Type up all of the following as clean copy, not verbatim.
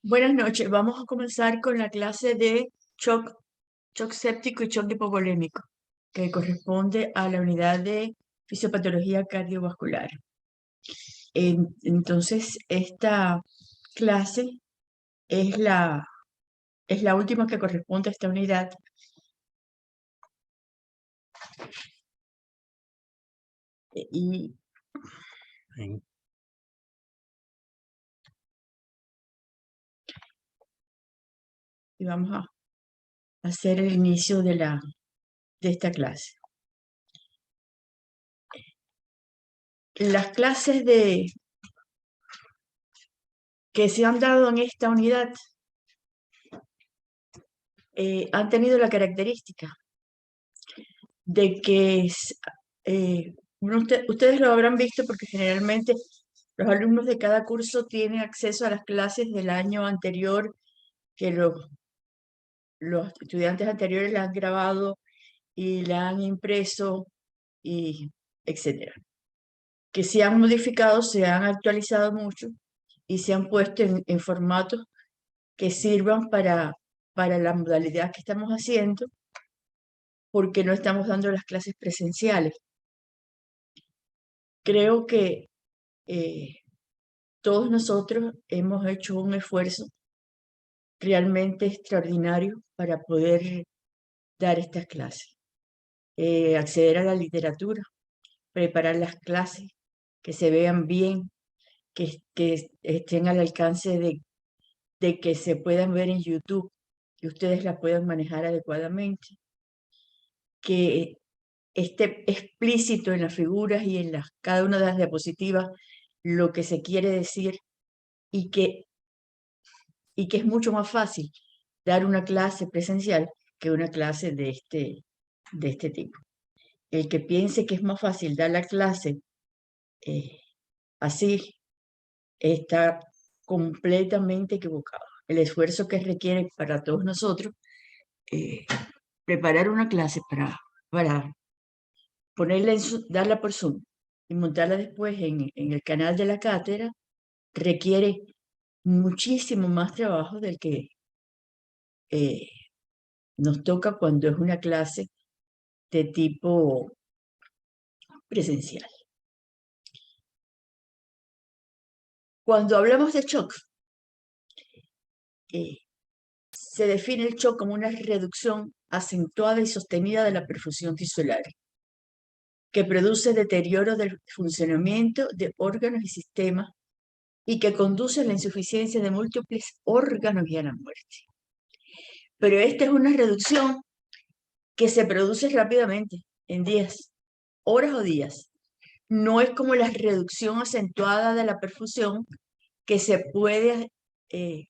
Buenas noches. Vamos a comenzar con la clase de shock séptico y shock hipovolémico, que corresponde a la unidad de fisiopatología cardiovascular. Entonces, esta clase es la última que corresponde a esta unidad. Y vamos a hacer el inicio de esta clase. Las clases que se han dado en esta unidad han tenido la característica de que ustedes lo habrán visto porque generalmente los alumnos de cada curso tienen acceso a las clases del año anterior que los estudiantes anteriores la han grabado y la han impreso, y etcétera. Que se han modificado, se han actualizado mucho y se han puesto en formatos que sirvan para la modalidad que estamos haciendo, porque no estamos dando las clases presenciales. Creo que todos nosotros hemos hecho un esfuerzo realmente extraordinario para poder dar estas clases. Acceder a la literatura, preparar las clases, que se vean bien, que estén al alcance de que se puedan ver en YouTube, que ustedes las puedan manejar adecuadamente, que esté explícito en las figuras y en cada una de las diapositivas lo que se quiere decir, y que es mucho más fácil dar una clase presencial que una clase de este tipo. El que piense que es más fácil dar la clase así está completamente equivocado. El esfuerzo que requiere para todos nosotros preparar una clase para ponerla darla por Zoom y montarla después en el canal de la cátedra requiere muchísimo más trabajo del que nos toca cuando es una clase de tipo presencial. Cuando hablamos de shock, se define el shock como una reducción acentuada y sostenida de la perfusión tisular, que produce deterioro del funcionamiento de órganos y sistemas y que conduce a la insuficiencia de múltiples órganos y a la muerte. Pero esta es una reducción que se produce rápidamente, en días, horas o días. No es como la reducción acentuada de la perfusión que se puede, de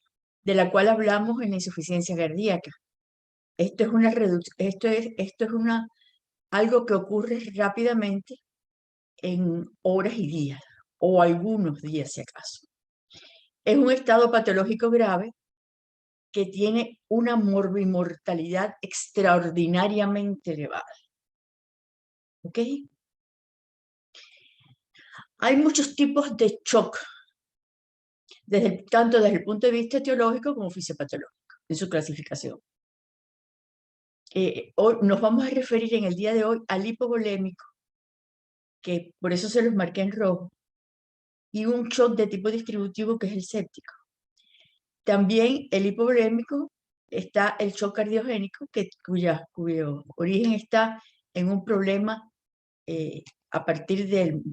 la cual hablamos en la insuficiencia cardíaca. Esto es una reducción, esto es algo que ocurre rápidamente en horas y días, o algunos días si acaso. Es un estado patológico grave que tiene una morbimortalidad extraordinariamente elevada. ¿Ok? Hay muchos tipos de shock, tanto desde el punto de vista etiológico como fisiopatológico, en su clasificación. Hoy nos vamos a referir en el día de hoy al hipovolémico, que por eso se los marqué en rojo, y un shock de tipo distributivo que es el séptico. También el hipovolémico está el shock cardiogénico, cuyo origen está en un problema a partir del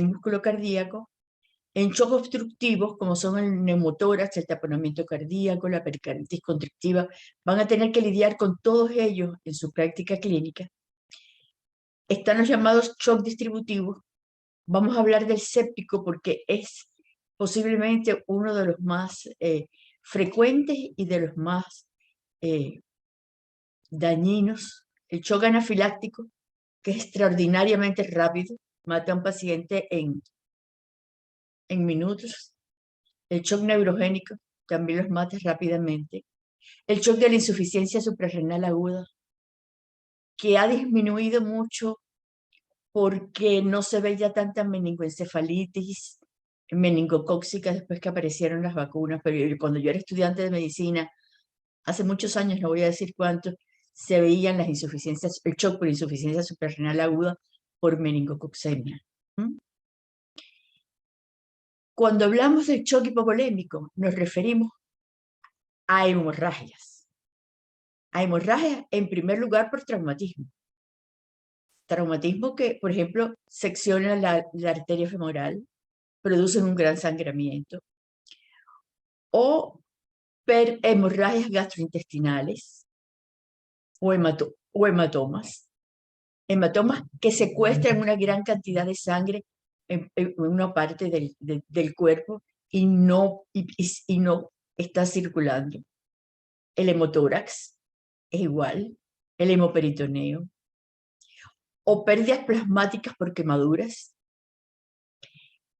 músculo cardíaco. En shock obstructivos, como son el neumotórax, el taponamiento cardíaco, la pericarditis constrictiva, van a tener que lidiar con todos ellos en su práctica clínica. Están los llamados shock distributivos. Vamos a hablar del séptico porque es posiblemente uno de los más frecuentes y de los más dañinos. El shock anafiláctico, que es extraordinariamente rápido, mata a un paciente en minutos. El shock neurogénico también los mata rápidamente. El shock de la insuficiencia suprarrenal aguda, que ha disminuido mucho porque no se ve ya tanta meningoencefalitis meningocócica después que aparecieron las vacunas, pero cuando yo era estudiante de medicina, hace muchos años, no voy a decir cuántos, se veían las insuficiencias, el shock por insuficiencia suprarrenal aguda por meningococcemia. Cuando hablamos del shock hipovolémico, nos referimos a hemorragias. A hemorragias, en primer lugar, por traumatismo. Traumatismo que, por ejemplo, secciona la arteria femoral, producen un gran sangramiento. O hemorragias gastrointestinales o hematomas. Hematomas que secuestran una gran cantidad de sangre en una parte del cuerpo y no está circulando. El hemotórax es igual, el hemoperitoneo. O pérdidas plasmáticas por quemaduras.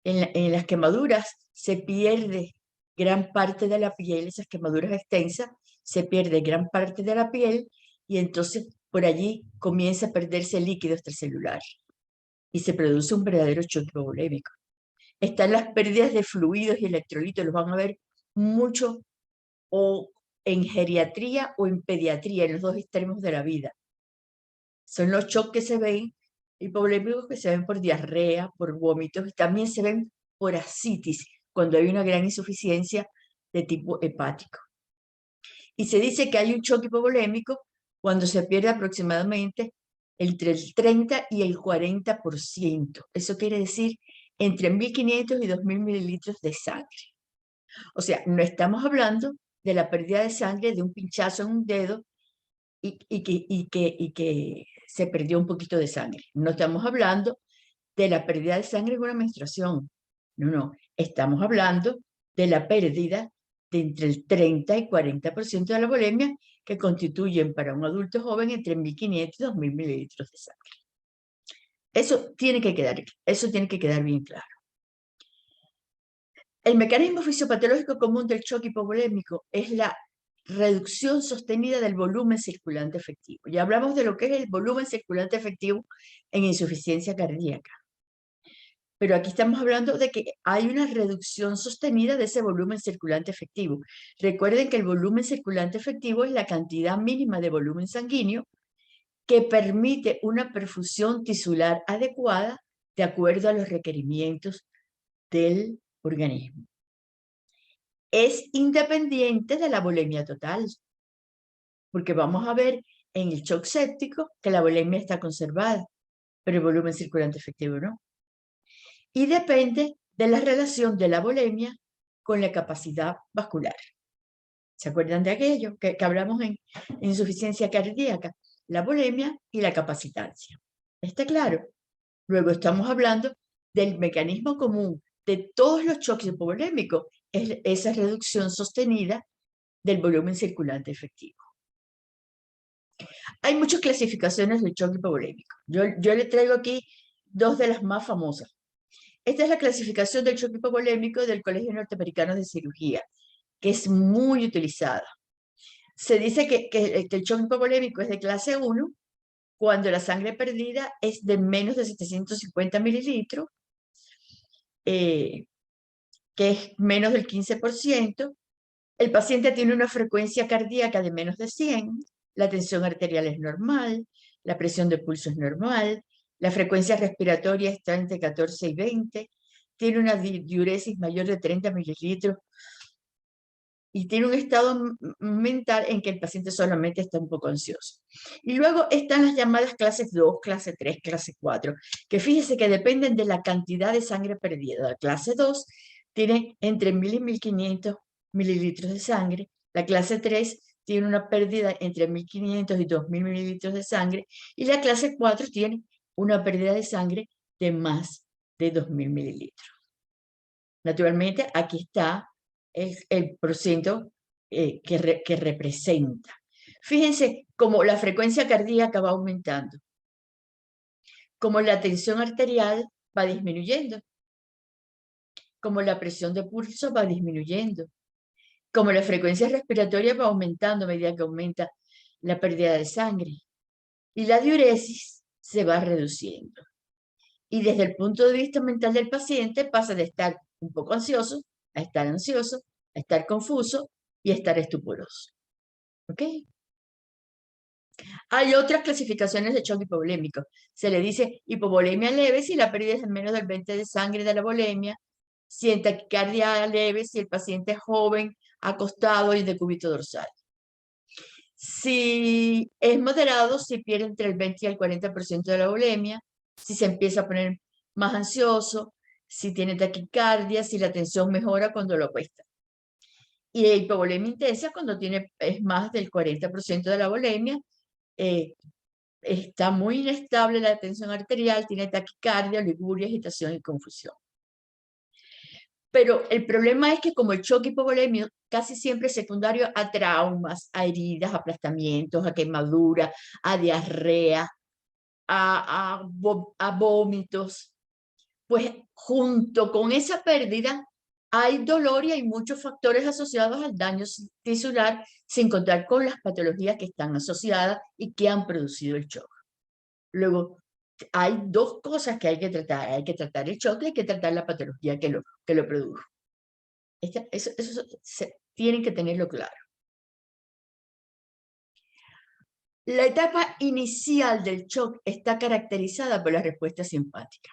En las quemaduras se pierde gran parte de la piel, esas quemaduras extensas, se pierde gran parte de la piel y entonces por allí comienza a perderse el líquido extracelular y se produce un verdadero shock hipovolémico. Están las pérdidas de fluidos y electrolitos, los van a ver mucho o en geriatría o en pediatría, en los dos extremos de la vida. Son los shocks que se ven hipovolémicos, que se ven por diarrea, por vómitos, y también se ven por ascitis, cuando hay una gran insuficiencia de tipo hepático. Y se dice que hay un shock hipovolémico cuando se pierde aproximadamente entre el 30 y el 40%. Eso quiere decir entre 1.500 y 2.000 mililitros de sangre. O sea, no estamos hablando de la pérdida de sangre de un pinchazo en un dedo y que se perdió un poquito de sangre. No estamos hablando de la pérdida de sangre en una menstruación. No. Estamos hablando de la pérdida de entre el 30 y 40% de la volemia, que constituyen para un adulto joven entre 1.500 y 2.000 mililitros de sangre. Eso tiene que quedar bien claro. El mecanismo fisiopatológico común del shock hipovolémico es la reducción sostenida del volumen circulante efectivo. Ya hablamos de lo que es el volumen circulante efectivo en insuficiencia cardíaca. Pero aquí estamos hablando de que hay una reducción sostenida de ese volumen circulante efectivo. Recuerden que el volumen circulante efectivo es la cantidad mínima de volumen sanguíneo que permite una perfusión tisular adecuada de acuerdo a los requerimientos del organismo. Es independiente de la volemia total, porque vamos a ver en el shock séptico que la volemia está conservada, pero el volumen circulante efectivo no. Y depende de la relación de la volemia con la capacidad vascular. ¿Se acuerdan de aquello que hablamos en insuficiencia cardíaca? La volemia y la capacitancia. ¿Está claro? Luego estamos hablando del mecanismo común de todos los shocks hipovolémicos, es esa reducción sostenida del volumen circulante efectivo. Hay muchas clasificaciones de shock hipovolémico. Yo le traigo aquí dos de las más famosas. Esta es la clasificación del shock hipovolémico del Colegio Norteamericano de Cirugía, que es muy utilizada. Se dice que el shock hipovolémico es de clase 1 cuando la sangre perdida es de menos de 750 mililitros, que es menos del 15%. El paciente tiene una frecuencia cardíaca de menos de 100, la tensión arterial es normal, la presión de pulso es normal, la frecuencia respiratoria está entre 14 y 20, tiene una diuresis mayor de 30 mililitros y tiene un estado mental en que el paciente solamente está un poco ansioso. Y luego están las llamadas clases 2, clase 3, clase 4, que fíjese que dependen de la cantidad de sangre perdida. La clase 2 tiene entre 1.000 y 1.500 mililitros de sangre. La clase 3 tiene una pérdida entre 1.500 y 2.000 mililitros de sangre. Y la clase 4 tiene una pérdida de sangre de más de 2.000 mililitros. Naturalmente, aquí está el porcentaje que representa. Fíjense cómo la frecuencia cardíaca va aumentando, como la tensión arterial va disminuyendo, como la presión de pulso va disminuyendo, como la frecuencia respiratoria va aumentando a medida que aumenta la pérdida de sangre, y la diuresis se va reduciendo. Y desde el punto de vista mental del paciente pasa de estar un poco ansioso, a estar confuso y a estar estuporoso. ¿Ok? Hay otras clasificaciones de shock hipovolémico. Se le dice hipovolemia leve si la pérdida es de menos del 20 de sangre de la volemia, si en taquicardia leve si el paciente es joven, acostado y de cúbito dorsal. Si es moderado, si pierde entre el 20 y el 40% de la volemia, si se empieza a poner más ansioso, si tiene taquicardia, si la tensión mejora cuando lo acuesta. Y hipovolemia intensa cuando es más del 40% de la volemia, está muy inestable la tensión arterial, tiene taquicardia, oliguria, agitación y confusión. Pero el problema es que como el shock hipovolemio casi siempre es secundario a traumas, a heridas, a aplastamientos, a quemaduras, a diarrea, a vómitos, pues junto con esa pérdida hay dolor y hay muchos factores asociados al daño tisular, sin contar con las patologías que están asociadas y que han producido el shock. Luego, hay dos cosas que hay que tratar. Hay que tratar el shock y hay que tratar la patología que lo produjo. Eso tienen que tenerlo claro. La etapa inicial del shock está caracterizada por la respuesta simpática.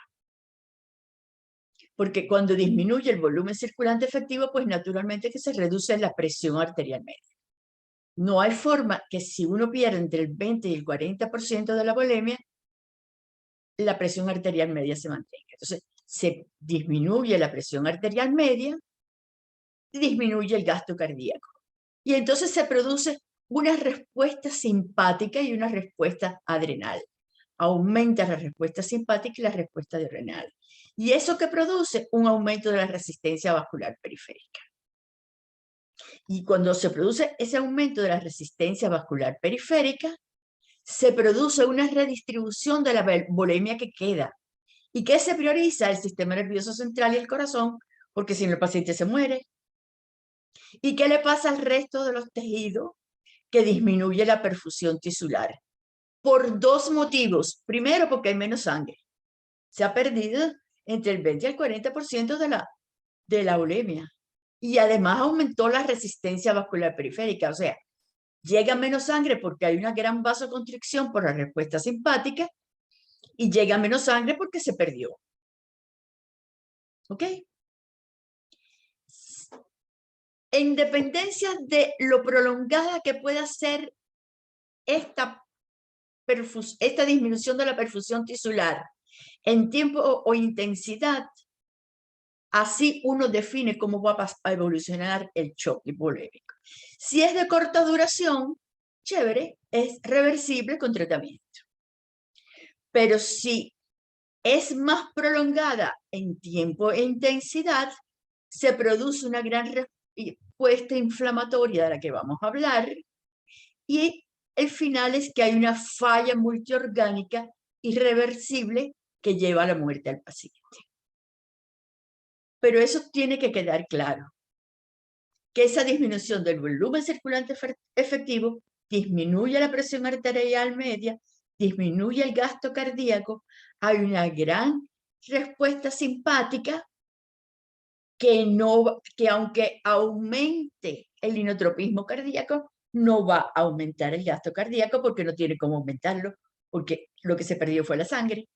Porque cuando disminuye el volumen circulante efectivo, pues naturalmente que se reduce la presión arterial media. No hay forma que si uno pierde entre el 20 y el 40% de la volemia, la presión arterial media se mantenga. Entonces, se disminuye la presión arterial media, disminuye el gasto cardíaco. Y entonces se produce una respuesta simpática y una respuesta adrenal. Aumenta la respuesta simpática y la respuesta adrenal. Y eso que produce un aumento de la resistencia vascular periférica. Y cuando se produce ese aumento de la resistencia vascular periférica, se produce una redistribución de la volemia que queda. ¿Y qué se prioriza? El sistema nervioso central y el corazón, porque si no el paciente se muere. ¿Y qué le pasa al resto de los tejidos? Que disminuye la perfusión tisular. Por dos motivos. Primero, porque hay menos sangre. Se ha perdido entre el 20 y el 40% de la volemia. Y además aumentó la resistencia vascular periférica. O sea, llega menos sangre porque hay una gran vasoconstricción por la respuesta simpática y llega menos sangre porque se perdió. ¿Ok? En dependencia de lo prolongada que pueda ser esta disminución de la perfusión tisular en tiempo o intensidad, así uno define cómo va a evolucionar el shock hipovolémico. Si es de corta duración, chévere, es reversible con tratamiento. Pero si es más prolongada en tiempo e intensidad, se produce una gran respuesta inflamatoria de la que vamos a hablar, y el final es que hay una falla multiorgánica irreversible que lleva a la muerte al paciente. Pero eso tiene que quedar claro, que esa disminución del volumen circulante efectivo disminuye la presión arterial media, disminuye el gasto cardíaco, hay una gran respuesta simpática que aunque aumente el inotropismo cardíaco, no va a aumentar el gasto cardíaco porque no tiene cómo aumentarlo, porque lo que se perdió fue la sangre.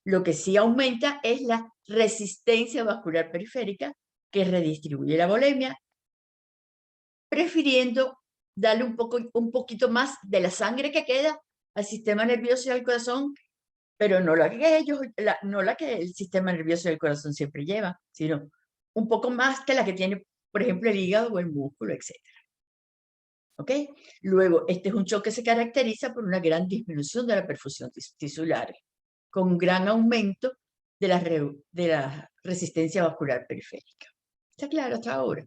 Lo que sí aumenta es la resistencia vascular periférica, que redistribuye la volemia, prefiriendo darle un poquito más de la sangre que queda al sistema nervioso y al corazón, pero no no la que el sistema nervioso y el corazón siempre lleva, sino un poco más que la que tiene, por ejemplo, el hígado o el músculo, etc. ¿Ok? Luego, este es un shock que se caracteriza por una gran disminución de la perfusión tisular, con un gran aumento de la resistencia vascular periférica. ¿Está claro hasta ahora?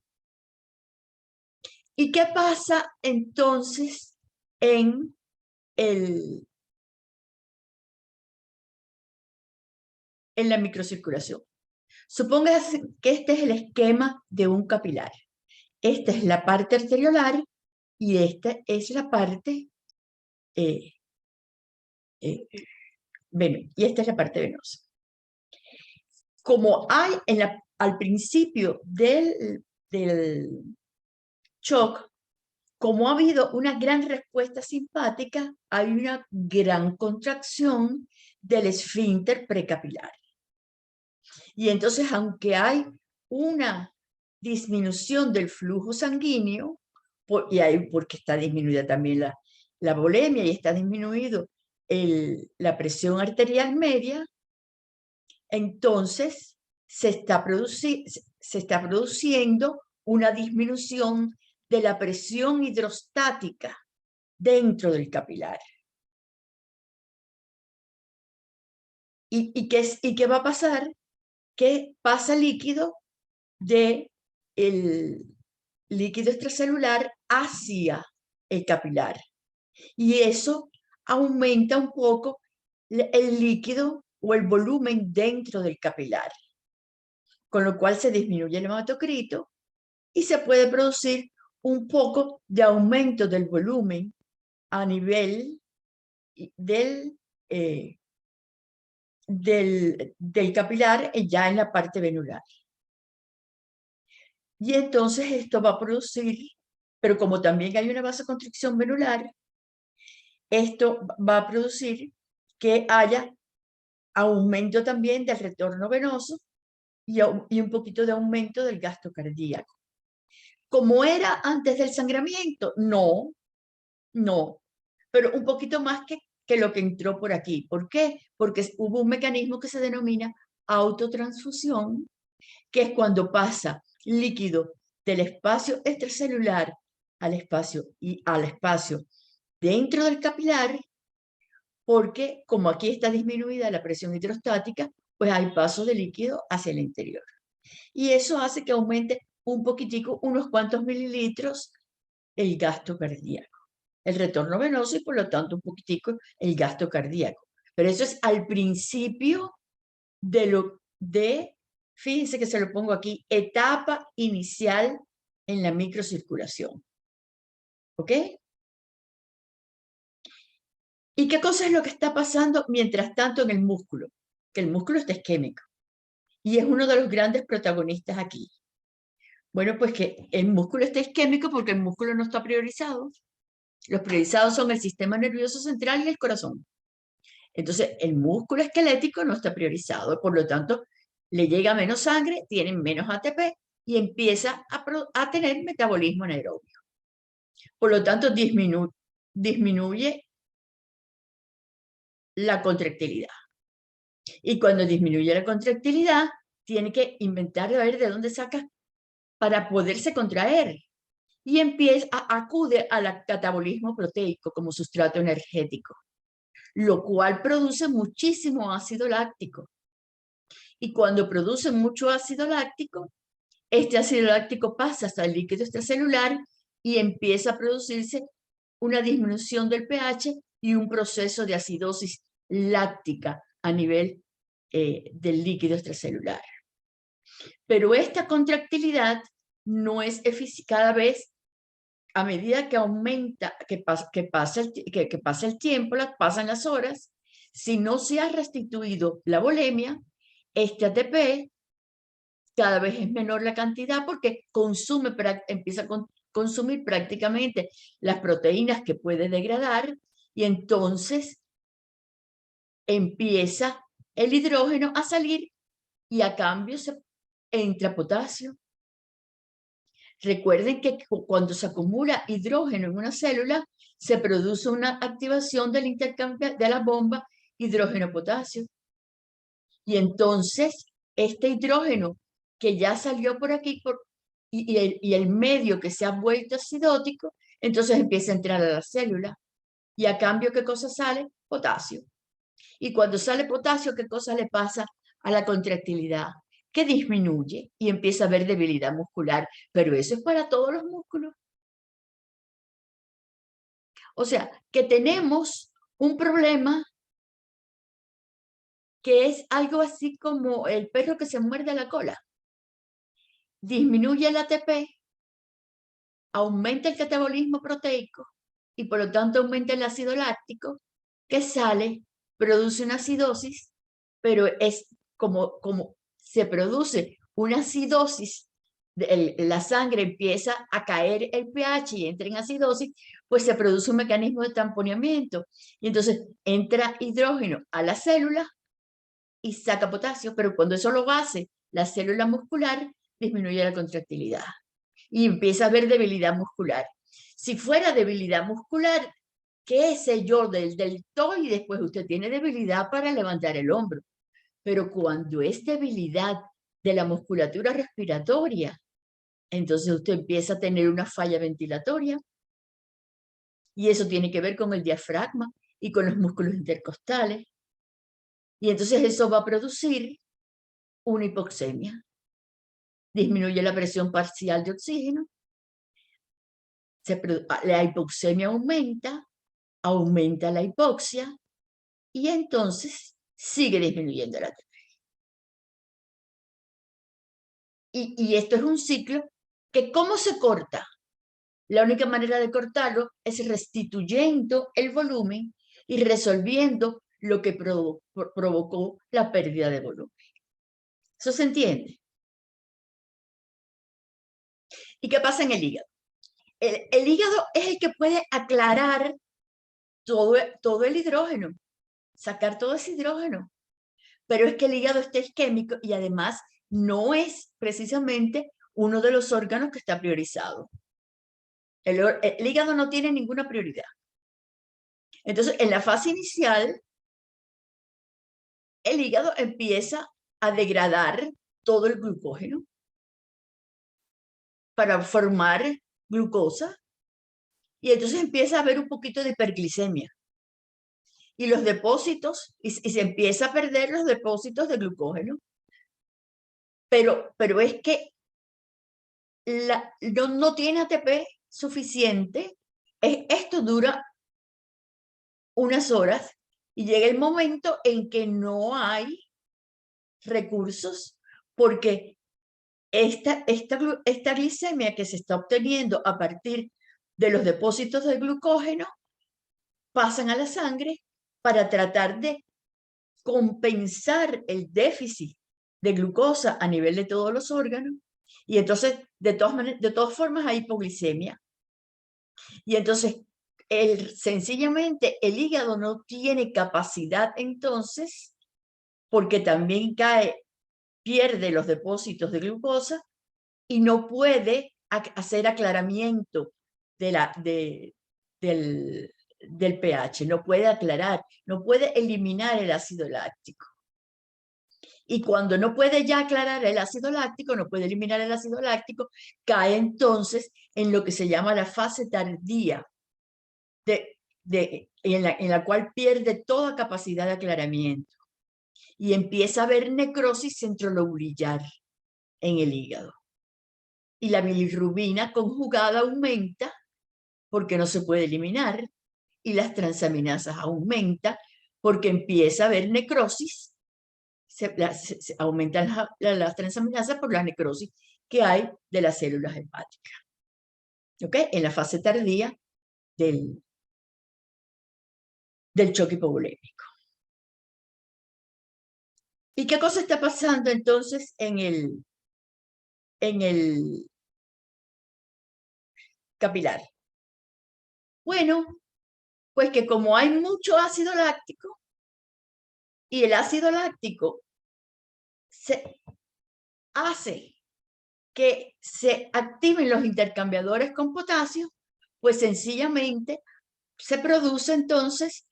¿Y qué pasa entonces en la microcirculación? Supóngase que este es el esquema de un capilar. Esta es la parte arteriolar y esta es la parte y esta es la parte venosa. Como hay en la al principio del shock, como ha habido una gran respuesta simpática, hay una gran contracción del esfínter precapilar. Y entonces, aunque hay una disminución del flujo sanguíneo, porque está disminuida también la volemia y está disminuido la presión arterial media, entonces se está produciendo una disminución de la presión hidrostática dentro del capilar. ¿Y qué va a pasar? Que pasa líquido del líquido extracelular hacia el capilar. Y eso aumenta un poco el líquido o el volumen dentro del capilar, con lo cual se disminuye el hematocrito y se puede producir un poco de aumento del volumen a nivel del capilar ya en la parte venular. Y entonces esto va a producir, pero como también hay una vasoconstricción venular, esto va a producir que haya aumento también del retorno venoso y un poquito de aumento del gasto cardíaco. ¿Como era antes del sangramiento? No, pero un poquito más que lo que entró por aquí. ¿Por qué? Porque hubo un mecanismo que se denomina autotransfusión, que es cuando pasa líquido del espacio extracelular al espacio dentro del capilar, porque como aquí está disminuida la presión hidrostática, pues hay paso de líquido hacia el interior. Y eso hace que aumente un poquitico, unos cuantos mililitros, el gasto cardíaco, el retorno venoso y por lo tanto un poquitico el gasto cardíaco. Pero eso es al principio fíjense que se lo pongo aquí, etapa inicial en la microcirculación. ¿Ok? ¿Y qué cosa es lo que está pasando mientras tanto en el músculo? Que el músculo está isquémico y es uno de los grandes protagonistas aquí. Bueno, pues que el músculo está isquémico porque el músculo no está priorizado. Los priorizados son el sistema nervioso central y el corazón. Entonces, el músculo esquelético no está priorizado, por lo tanto, le llega menos sangre, tiene menos ATP y empieza a tener metabolismo anaerobio. Por lo tanto, disminuye la contractilidad. Y cuando disminuye la contractilidad, tiene que inventar a ver de dónde saca para poderse contraer. Y acude al catabolismo proteico como sustrato energético, lo cual produce muchísimo ácido láctico. Y cuando produce mucho ácido láctico, este ácido láctico pasa hasta el líquido extracelular y empieza a producirse una disminución del pH y un proceso de acidosis láctica a nivel del líquido extracelular. Pero esta contractilidad no es cada vez, a medida que aumenta, que pasa el tiempo, pasan las horas, si no se ha restituido la volemia, este ATP cada vez es menor la cantidad porque empieza a consumir prácticamente las proteínas que puede degradar y entonces empieza el hidrógeno a salir y a cambio entra potasio. Recuerden que cuando se acumula hidrógeno en una célula, se produce una activación del intercambio de la bomba hidrógeno-potasio. Y entonces, este hidrógeno que ya salió por aquí y el medio que se ha vuelto acidótico, entonces empieza a entrar a la célula. Y a cambio, ¿qué cosa sale? Potasio. Y cuando sale potasio, ¿qué cosa le pasa a la contractilidad? Que disminuye y empieza a haber debilidad muscular. Pero eso es para todos los músculos. O sea, que tenemos un problema que es algo así como el perro que se muerde la cola. Disminuye el ATP, aumenta el catabolismo proteico y por lo tanto aumenta el ácido láctico que sale, produce una acidosis, pero es como se produce una acidosis, la sangre empieza a caer el pH y entra en acidosis, pues se produce un mecanismo de tamponeamiento. Y entonces entra hidrógeno a la célula y saca potasio, pero cuando eso lo hace la célula muscular, disminuye la contractilidad y empieza a haber debilidad muscular. Si fuera debilidad muscular, qué sé yo, del deltoides, pues usted tiene debilidad para levantar el hombro. Pero cuando es debilidad de la musculatura respiratoria, entonces usted empieza a tener una falla ventilatoria y eso tiene que ver con el diafragma y con los músculos intercostales. Y entonces eso va a producir una hipoxemia. Disminuye la presión parcial de oxígeno, la hipoxemia aumenta la hipoxia y entonces sigue disminuyendo la temperatura. Y esto es un ciclo que ¿cómo se corta? La única manera de cortarlo es restituyendo el volumen y resolviendo lo que provocó la pérdida de volumen. ¿Eso se entiende? ¿Y qué pasa en el hígado? El hígado es el que puede aclarar todo el hidrógeno, sacar todo ese hidrógeno. Pero es que el hígado está isquémico y además no es precisamente uno de los órganos que está priorizado. El hígado no tiene ninguna prioridad. Entonces, en la fase inicial, el hígado empieza a degradar todo el glucógeno para formar glucosa y entonces empieza a haber un poquito de hiperglicemia. Y los depósitos, y se empieza a perder los depósitos de glucógeno. Pero es que no tiene ATP suficiente. Esto dura unas horas y llega el momento en que no hay recursos porque esta glicemia que se está obteniendo a partir de los depósitos de glucógeno pasan a la sangre para tratar de compensar el déficit de glucosa a nivel de todos los órganos y entonces de todas formas hay hipoglicemia y entonces sencillamente el hígado no tiene capacidad entonces porque también pierde los depósitos de glucosa y no puede hacer aclaramiento del pH, no puede aclarar, no puede eliminar el ácido láctico. Y cuando no puede ya aclarar el ácido láctico, no puede eliminar el ácido láctico, cae entonces en lo que se llama la fase tardía, en la cual pierde toda capacidad de aclaramiento y empieza a haber necrosis centrolobular en el hígado. Y la bilirrubina conjugada aumenta porque no se puede eliminar y las transaminasas aumentan porque empieza a haber necrosis. Se aumentan las transaminasas por la necrosis que hay de las células hepáticas. ¿Ok? En la fase tardía del choque hipovolémico. ¿Y qué cosa está pasando entonces en el capilar? Bueno, pues que como hay mucho ácido láctico y el ácido láctico se hace que se activen los intercambiadores con potasio, pues sencillamente se produce entonces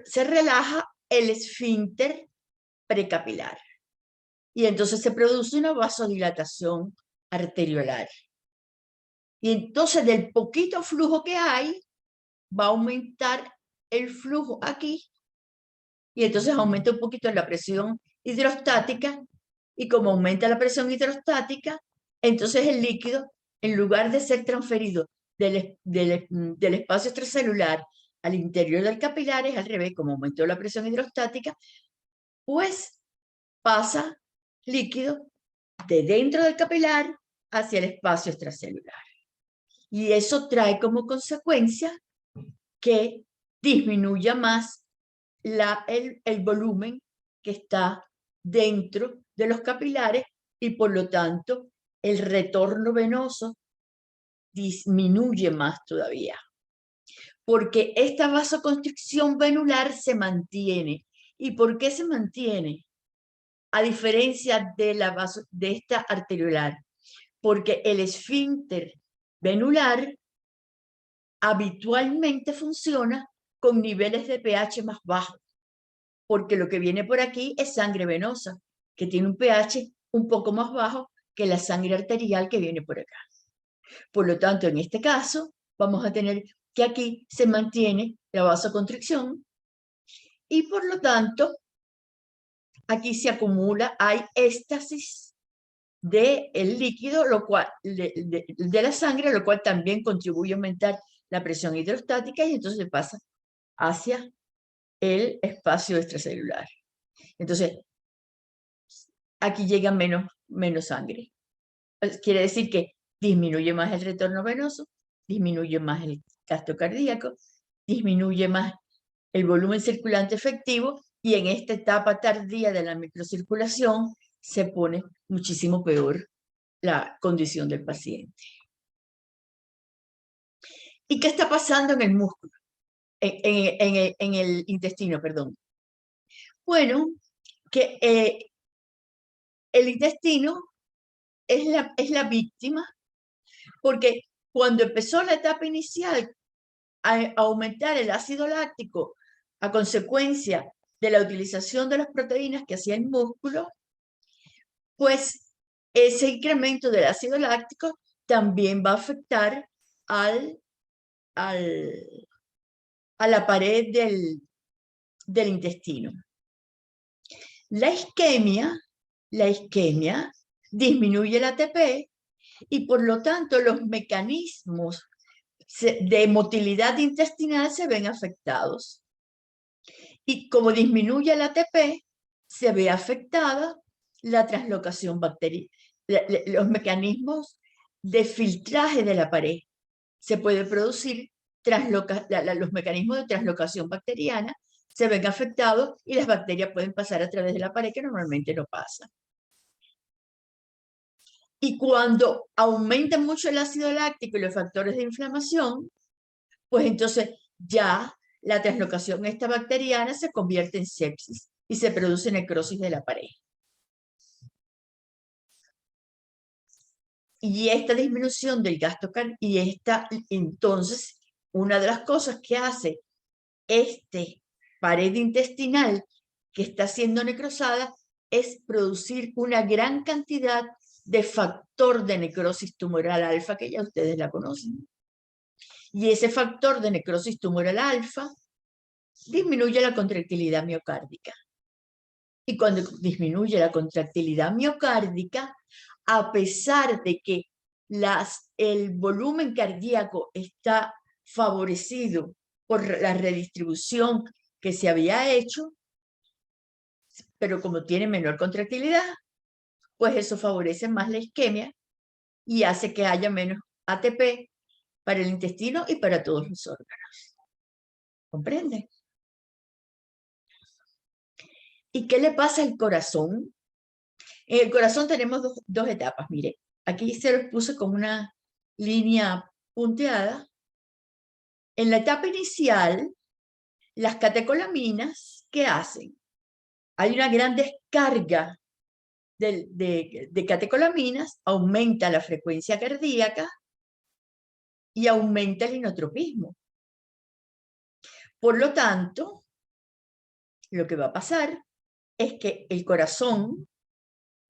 se relaja el esfínter precapilar y entonces se produce una vasodilatación arteriolar. Y entonces del poquito flujo que hay, va a aumentar el flujo aquí y entonces aumenta un poquito la presión hidrostática y como aumenta la presión hidrostática, entonces el líquido, en lugar de ser transferido del espacio extracelular al interior del capilar, es al revés, como aumentó la presión hidrostática, pues pasa líquido de dentro del capilar hacia el espacio extracelular. Y eso trae como consecuencia que disminuya más el volumen que está dentro de los capilares y por lo tanto el retorno venoso disminuye más todavía. Porque esta vasoconstricción venular se mantiene. ¿Y por qué se mantiene? A diferencia de, de esta arteriolar. Porque el esfínter venular habitualmente funciona con niveles de pH más bajos. Porque lo que viene por aquí es sangre venosa, que tiene un pH un poco más bajo que la sangre arterial que viene por acá. Por lo tanto, en este caso, vamos a tener que aquí se mantiene la vasoconstricción y por lo tanto, aquí se acumula, hay éstasis del líquido, lo cual, de la sangre, lo cual también contribuye a aumentar la presión hidrostática y entonces pasa hacia el espacio extracelular. Entonces, aquí llega menos sangre. Quiere decir que disminuye más el retorno venoso, disminuye más el gasto cardíaco, disminuye más el volumen circulante efectivo y en esta etapa tardía de la microcirculación se pone muchísimo peor la condición del paciente. ¿Y qué está pasando en el músculo? En el intestino, perdón. Bueno, que el intestino es la víctima porque cuando empezó la etapa inicial a aumentar el ácido láctico a consecuencia de la utilización de las proteínas que hacía el músculo, pues ese incremento del ácido láctico también va a afectar a la pared del intestino. La isquemia disminuye el ATP y por lo tanto los mecanismos de motilidad intestinal se ven afectados. Y como disminuye el ATP, se ve afectada la translocación bacteriana, los mecanismos de filtraje de la pared. Se puede producir los mecanismos de translocación bacteriana se ven afectados y las bacterias pueden pasar a través de la pared que normalmente no pasan. Y cuando aumenta mucho el ácido láctico y los factores de inflamación, pues entonces ya la translocación esta bacteriana se convierte en sepsis y se produce necrosis de la pared. Y esta disminución del gasto cardíaco, entonces, una de las cosas que hace pared intestinal que está siendo necrosada es producir una gran cantidad de factor de necrosis tumoral alfa, que ya ustedes la conocen. Y ese factor de necrosis tumoral alfa disminuye la contractilidad miocárdica. Y cuando disminuye la contractilidad miocárdica, a pesar de que el volumen cardíaco está favorecido por la redistribución que se había hecho, pero como tiene menor contractilidad, pues eso favorece más la isquemia y hace que haya menos ATP para el intestino y para todos los órganos. ¿Comprende? ¿Y qué le pasa al corazón? En el corazón tenemos dos etapas, mire. Aquí se los puse con una línea punteada. En la etapa inicial, las catecolaminas, ¿qué hacen? Hay una gran descarga de catecolaminas, aumenta la frecuencia cardíaca y aumenta el inotropismo. Por lo tanto, lo que va a pasar es que el corazón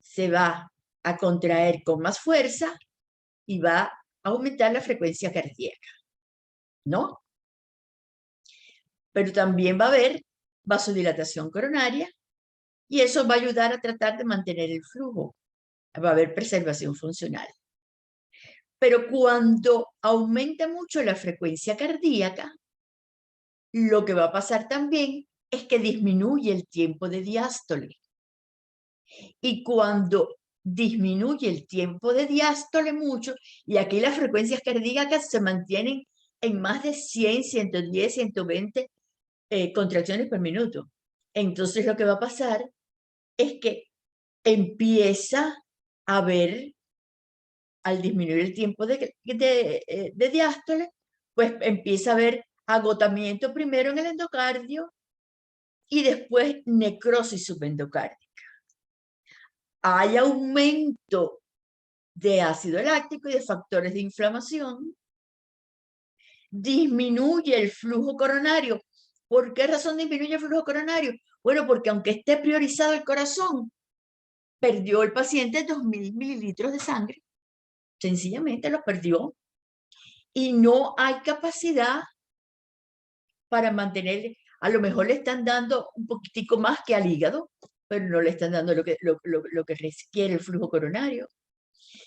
se va a contraer con más fuerza y va a aumentar la frecuencia cardíaca, ¿no? Pero también va a haber vasodilatación coronaria y eso va a ayudar a tratar de mantener el flujo. Va a haber preservación funcional. Pero cuando aumenta mucho la frecuencia cardíaca, lo que va a pasar también es que disminuye el tiempo de diástole. Y cuando disminuye el tiempo de diástole mucho, y aquí las frecuencias cardíacas se mantienen en más de 100, 110, 120 contracciones por minuto. Entonces lo que va a pasar es que empieza a haber, al disminuir el tiempo de diástole, pues empieza a haber agotamiento primero en el endocardio y después necrosis subendocárdica. Hay aumento de ácido láctico y de factores de inflamación. Disminuye el flujo coronario. ¿Por qué razón disminuye el flujo coronario? Bueno, porque aunque esté priorizado el corazón, perdió el paciente 2.000 mililitros de sangre. Sencillamente los perdió. Y no hay capacidad para mantener, a lo mejor le están dando un poquitico más que al hígado, pero no le están dando lo que requiere el flujo coronario.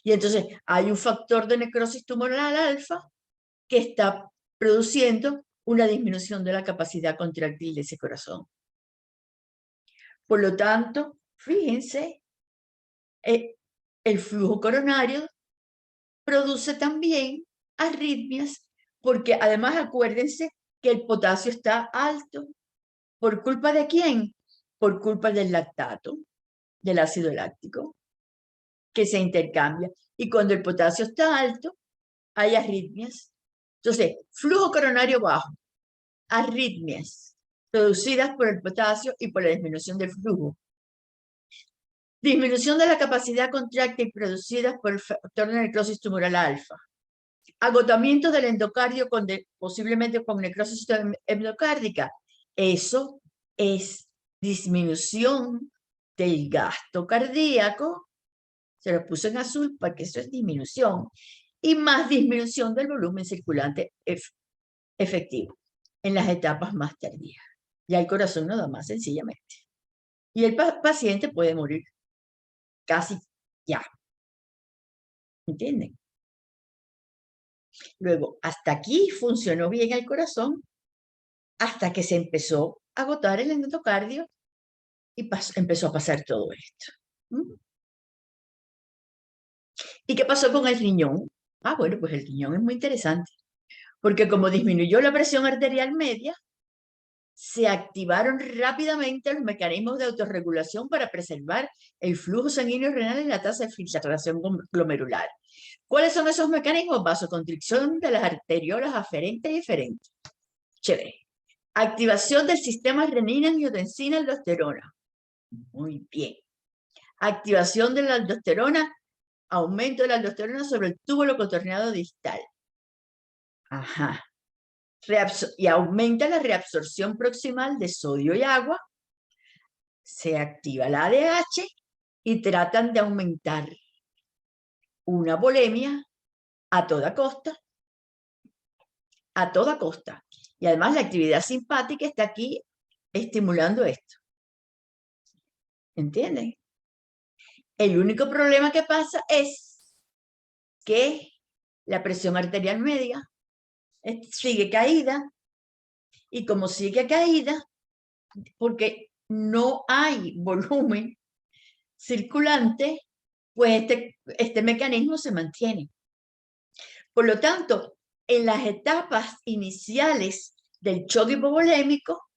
Y entonces hay un factor de necrosis tumoral alfa que está produciendo una disminución de la capacidad contractil de ese corazón. Por lo tanto, fíjense, el flujo coronario produce también arritmias, porque además acuérdense que el potasio está alto. ¿Por culpa de quién? Por culpa del lactato, del ácido láctico, que se intercambia. Y cuando el potasio está alto, hay arritmias. Entonces, flujo coronario bajo, arritmias producidas por el potasio y por la disminución del flujo. Disminución de la capacidad contráctil producida por el factor de necrosis tumoral alfa. Agotamiento del endocardio posiblemente con necrosis endocárdica. Eso es disminución del gasto cardíaco. Se lo puse en azul porque eso es disminución. Y más disminución del volumen circulante efectivo en las etapas más tardías. Ya el corazón no da más sencillamente. Y el paciente puede morir casi ya. ¿Entienden? Luego, hasta aquí funcionó bien el corazón, hasta que se empezó a agotar el endocardio y empezó a pasar todo esto. ¿Y qué pasó con el riñón? Ah, bueno, pues el riñón es muy interesante, porque como disminuyó la presión arterial media, se activaron rápidamente los mecanismos de autorregulación para preservar el flujo sanguíneo renal y la tasa de filtración glomerular. ¿Cuáles son esos mecanismos? Vasoconstricción de las arteriolas aferentes y eferentes. Chévere. Activación del sistema renina, angiotensina, aldosterona. Muy bien. Activación de la aldosterona, aumento de la aldosterona sobre el túbulo contorneado distal. Ajá. Y aumenta la reabsorción proximal de sodio y agua. Se activa la ADH y tratan de aumentar una volemia a toda costa. A toda costa. Y además la actividad simpática está aquí estimulando esto. ¿Entienden? El único problema que pasa es que la presión arterial media sigue caída, y como sigue caída, porque no hay volumen circulante, pues este mecanismo se mantiene. Por lo tanto, en las etapas iniciales del choque hipovolémico,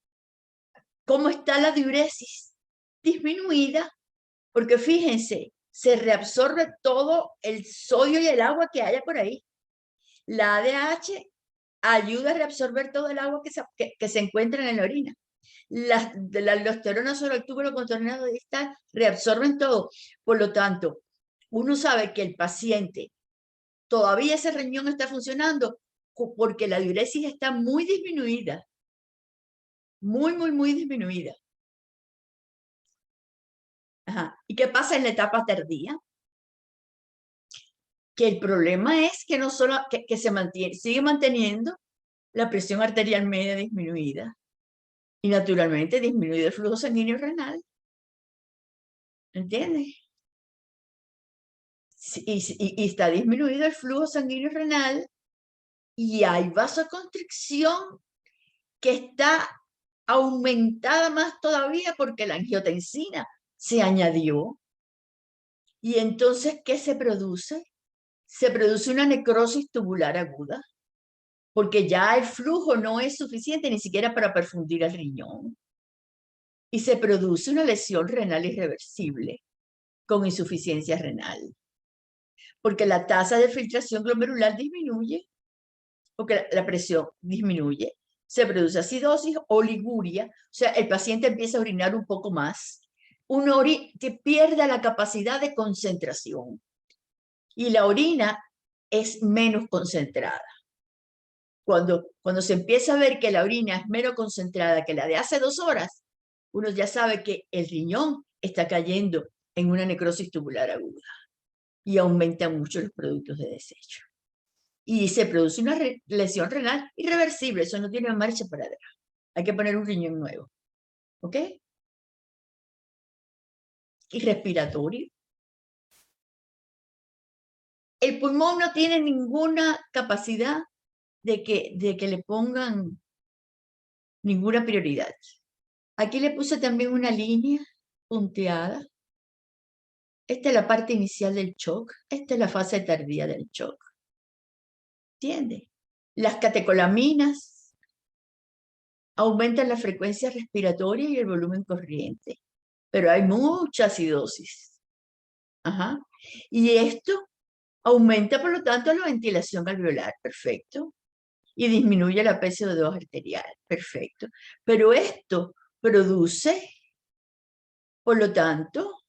¿cómo está la diuresis? Disminuida, porque fíjense, se reabsorbe todo el sodio y el agua que haya por ahí. La ADH ayuda a reabsorber todo el agua que se encuentra en la orina. La aldosterona sobre el túbulo contorneado distal reabsorben todo. Por lo tanto, uno sabe que el paciente todavía ese riñón está funcionando porque la diuresis está muy disminuida. Muy disminuida. Ajá. ¿Y qué pasa en la etapa tardía? Que el problema es que no solo que se sigue manteniendo la presión arterial media disminuida y naturalmente disminuido el flujo sanguíneo renal. ¿Entiendes? Y está disminuido el flujo sanguíneo renal y hay vasoconstricción que está aumentada más todavía porque la angiotensina se añadió. Y entonces, ¿qué se produce? Se produce una necrosis tubular aguda, porque ya el flujo no es suficiente ni siquiera para perfundir el riñón. y se produce una lesión renal irreversible con insuficiencia renal, porque la tasa de filtración glomerular disminuye, porque la presión disminuye, se produce acidosis, oliguria, o sea, el paciente empieza a orinar un poco más, que pierde la capacidad de concentración y la orina es menos concentrada. Cuando se empieza a ver que la orina es menos concentrada que la de hace 2 horas, uno ya sabe que el riñón está cayendo en una necrosis tubular aguda y aumentan mucho los productos de desecho. Y se produce una lesión renal irreversible, eso no tiene marcha para atrás. Hay que poner un riñón nuevo. ¿Ok? Y respiratorio. El pulmón no tiene ninguna capacidad de que le pongan ninguna prioridad. Aquí le puse también una línea punteada. Esta es la parte inicial del shock. Esta es la fase tardía del shock. ¿Entiende? Las catecolaminas aumentan la frecuencia respiratoria y el volumen corriente, pero hay mucha acidosis. Ajá. Y esto aumenta, por lo tanto, la ventilación alveolar. Perfecto. Y disminuye la PCO2 arterial. Perfecto. Pero esto produce, por lo tanto,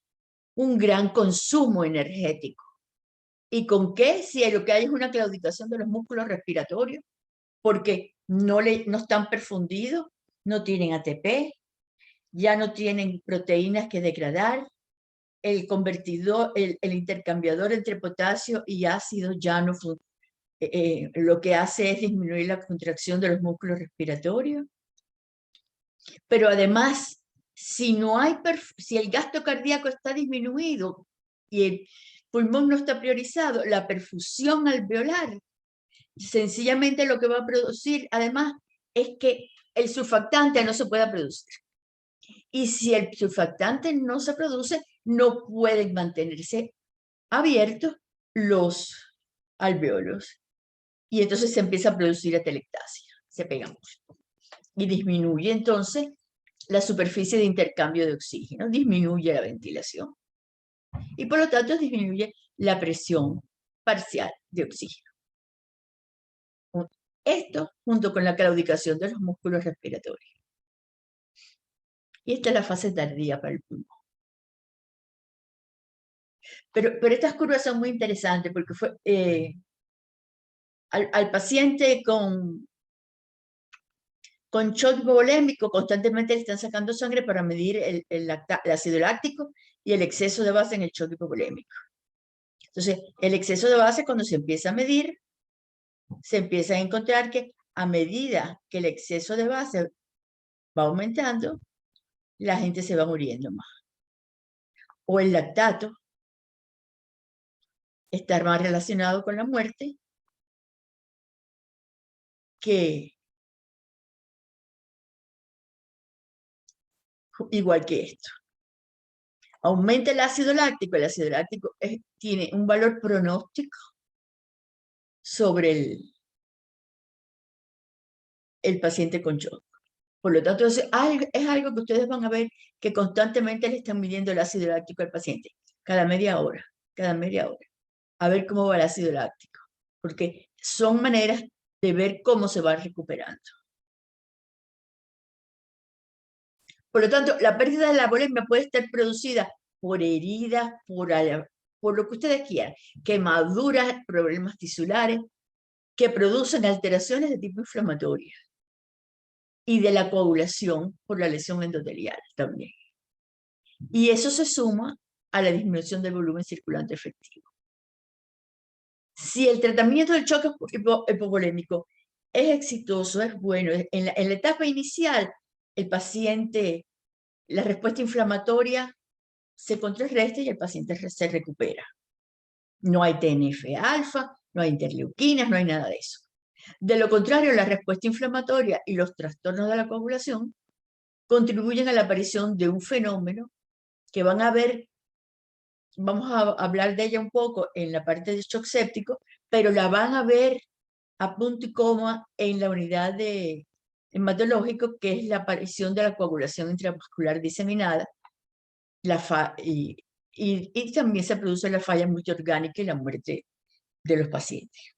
un gran consumo energético. ¿Y con qué? Si lo que hay es una claudicación de los músculos respiratorios, porque no están perfundidos, no tienen ATP, ya no tienen proteínas que degradar, el convertidor, el intercambiador entre potasio y ácido ya no funciona. Lo que hace es disminuir la contracción de los músculos respiratorios. Pero además, si el gasto cardíaco está disminuido y el pulmón no está priorizado, la perfusión alveolar, sencillamente lo que va a producir, además, es que el surfactante no se pueda producir. Y si el surfactante no se produce, no pueden mantenerse abiertos los alveolos. Y entonces se empieza a producir atelectasia, se pega mucho. Y disminuye entonces la superficie de intercambio de oxígeno, disminuye la ventilación. Y por lo tanto disminuye la presión parcial de oxígeno. Esto junto con la claudicación de los músculos respiratorios. Y esta es la fase tardía para el pulmón. Pero estas curvas son muy interesantes porque al paciente con shock hipovolémico constantemente le están sacando sangre para medir el ácido láctico y el exceso de base en el shock hipovolémico. Entonces, el exceso de base, cuando se empieza a medir, se empieza a encontrar que a medida que el exceso de base va aumentando, la gente se va muriendo más. O el lactato está más relacionado con la muerte que igual que esto. Aumenta el ácido láctico tiene un valor pronóstico sobre el paciente con shock. Por lo tanto, es algo que ustedes van a ver que constantemente le están midiendo el ácido láctico al paciente, cada media hora, a ver cómo va el ácido láctico, porque son maneras de ver cómo se va recuperando. Por lo tanto, la pérdida de la volemia puede estar producida por heridas, por lo que ustedes quieran, quemaduras, problemas tisulares, que producen alteraciones de tipo inflamatorio y de la coagulación por la lesión endotelial también. Y eso se suma a la disminución del volumen circulante efectivo. Si el tratamiento del shock hipovolémico es exitoso, es bueno, en la etapa inicial, el paciente, la respuesta inflamatoria se contrarresta y el paciente se recupera. No hay TNF-alfa, no hay interleuquinas, no hay nada de eso. De lo contrario, la respuesta inflamatoria y los trastornos de la coagulación contribuyen a la aparición de un fenómeno que van a ver, vamos a hablar de ella un poco en la parte de shock séptico, pero la van a ver a punto y coma en la unidad de hematológico, que es la aparición de la coagulación intravascular diseminada, y también se produce la falla multiorgánica y la muerte de los pacientes.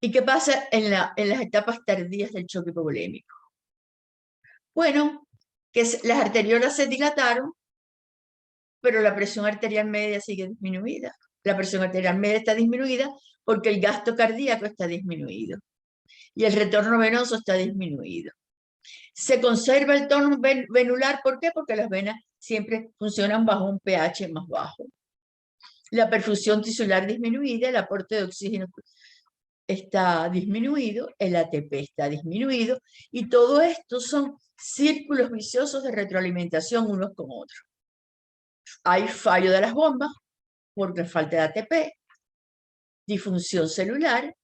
¿Y qué pasa en las etapas tardías del choque hipovolémico? Bueno, que las arteriolas se dilataron, pero la presión arterial media sigue disminuida. La presión arterial media está disminuida porque el gasto cardíaco está disminuido y el retorno venoso está disminuido. Se conserva el tono venular, ¿por qué? Porque las venas siempre funcionan bajo un pH más bajo. La perfusión tisular disminuida, el aporte de oxígeno está disminuido, el ATP está disminuido, y todo esto son círculos viciosos de retroalimentación unos con otros. Hay fallo de las bombas por la falta de ATP, disfunción celular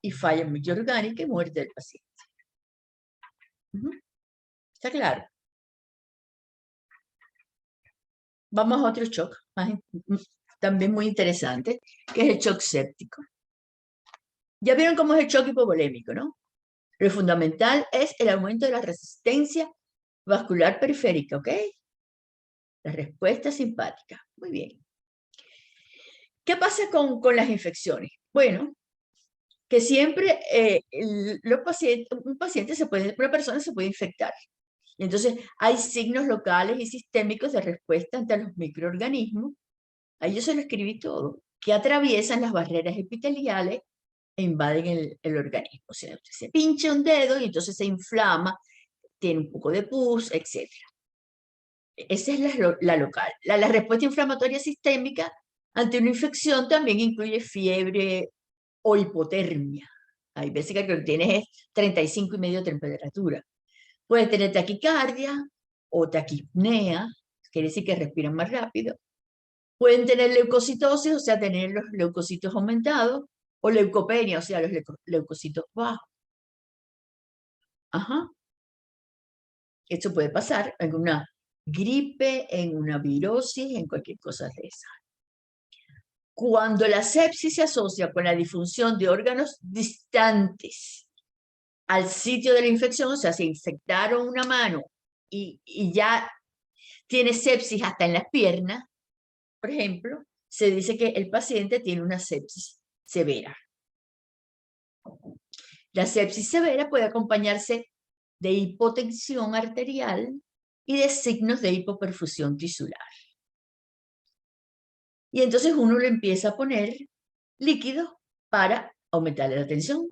y falla multiorgánica y muerte del paciente. ¿Está claro? Vamos a otro shock, también muy interesante, que es el shock séptico. Ya vieron cómo es el shock hipovolémico, ¿no? Lo fundamental es el aumento de la resistencia vascular periférica, ¿ok? La respuesta simpática. Muy bien. ¿Qué pasa con las infecciones? Bueno, que siempre una persona se puede infectar. Y entonces hay signos locales y sistémicos de respuesta ante los microorganismos. Ahí yo se lo escribí todo, que atraviesan las barreras epiteliales e invaden el organismo. O sea, usted se pincha un dedo y entonces se inflama, tiene un poco de pus, etc. Esa es la local. La respuesta inflamatoria sistémica ante una infección también incluye fiebre o hipotermia. Hay veces que lo que tienes es 35,5 de temperatura. Puede tener taquicardia o taquipnea, quiere decir que respiran más rápido. Pueden tener leucocitosis, o sea, tener los leucocitos aumentados, o leucopenia, o sea, los leucocitos bajos. Ajá. Esto puede pasar en una gripe, en una virosis, en cualquier cosa de esa. Cuando la sepsis se asocia con la disfunción de órganos distantes al sitio de la infección, o sea, se infectaron una mano y ya tiene sepsis hasta en las piernas, por ejemplo, se dice que el paciente tiene una sepsis severa. La sepsis severa puede acompañarse de hipotensión arterial y de signos de hipoperfusión tisular. Y entonces uno le empieza a poner líquidos para aumentarle la tensión,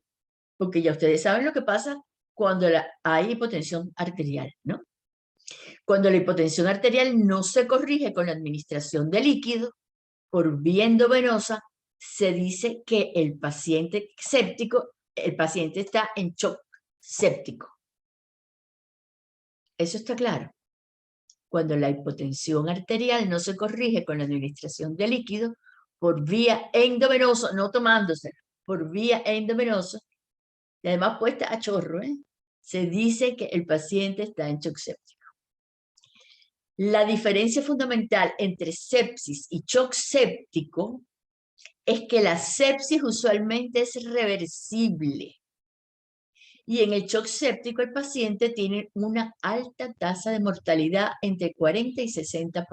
porque ya ustedes saben lo que pasa cuando hay hipotensión arterial, ¿no? Cuando la hipotensión arterial no se corrige con la administración de líquido por vía endovenosa, se dice que el paciente séptico, el paciente está en shock séptico. Eso está claro. Cuando la hipotensión arterial no se corrige con la administración de líquido por vía endovenosa, no tomándose, por vía endovenosa, y además puesta a chorro, se dice que el paciente está en shock séptico. La diferencia fundamental entre sepsis y shock séptico es que la sepsis usualmente es reversible. Y en el shock séptico el paciente tiene una alta tasa de mortalidad entre 40 y 60%.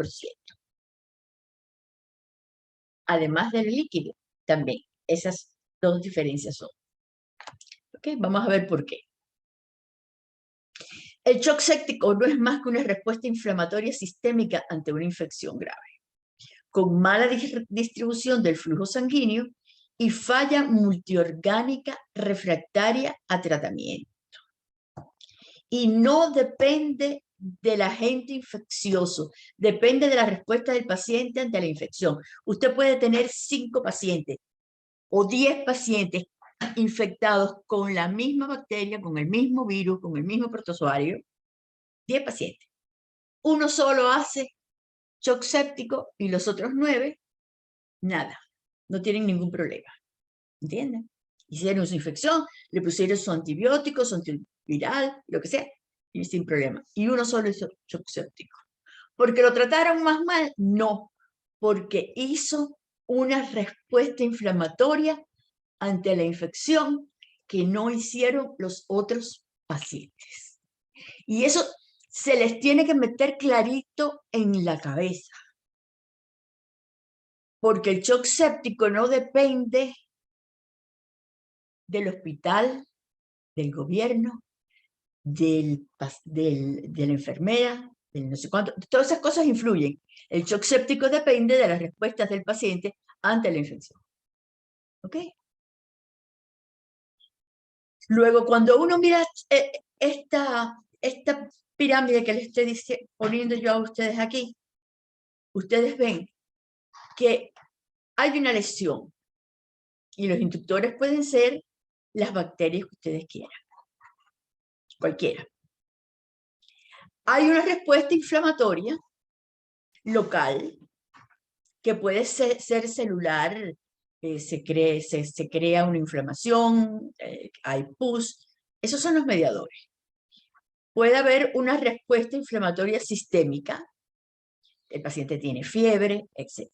Además del líquido, también. Esas dos diferencias son. ¿Ok? Vamos a ver por qué. El shock séptico no es más que una respuesta inflamatoria sistémica ante una infección grave, con mala distribución del flujo sanguíneo y falla multiorgánica refractaria a tratamiento. Y no depende del agente infeccioso, depende de la respuesta del paciente ante la infección. Usted puede tener 5 pacientes o 10 pacientes infectados con la misma bacteria, con el mismo virus, con el mismo protozoario, 10 pacientes. Uno solo hace shock séptico y los otros 9, nada, no tienen ningún problema. ¿Entienden? Hicieron su infección, le pusieron su antibiótico, su antiviral, lo que sea, y sin problema. Y uno solo hizo shock séptico. ¿Porque lo trataron más mal? No, porque hizo una respuesta inflamatoria ante la infección que no hicieron los otros pacientes. Y eso se les tiene que meter clarito en la cabeza. Porque el shock séptico no depende del hospital, del gobierno, de la enfermera, del no sé cuánto. Todas esas cosas influyen. El shock séptico depende de las respuestas del paciente ante la infección. ¿Ok? Luego, cuando uno mira esta pirámide que les estoy poniendo yo a ustedes aquí, ustedes ven que hay una lesión y los inductores pueden ser las bacterias que ustedes quieran, cualquiera. Hay una respuesta inflamatoria local que puede ser celular, se crea una inflamación, hay pus, esos son los mediadores. Puede haber una respuesta inflamatoria sistémica, el paciente tiene fiebre, etc.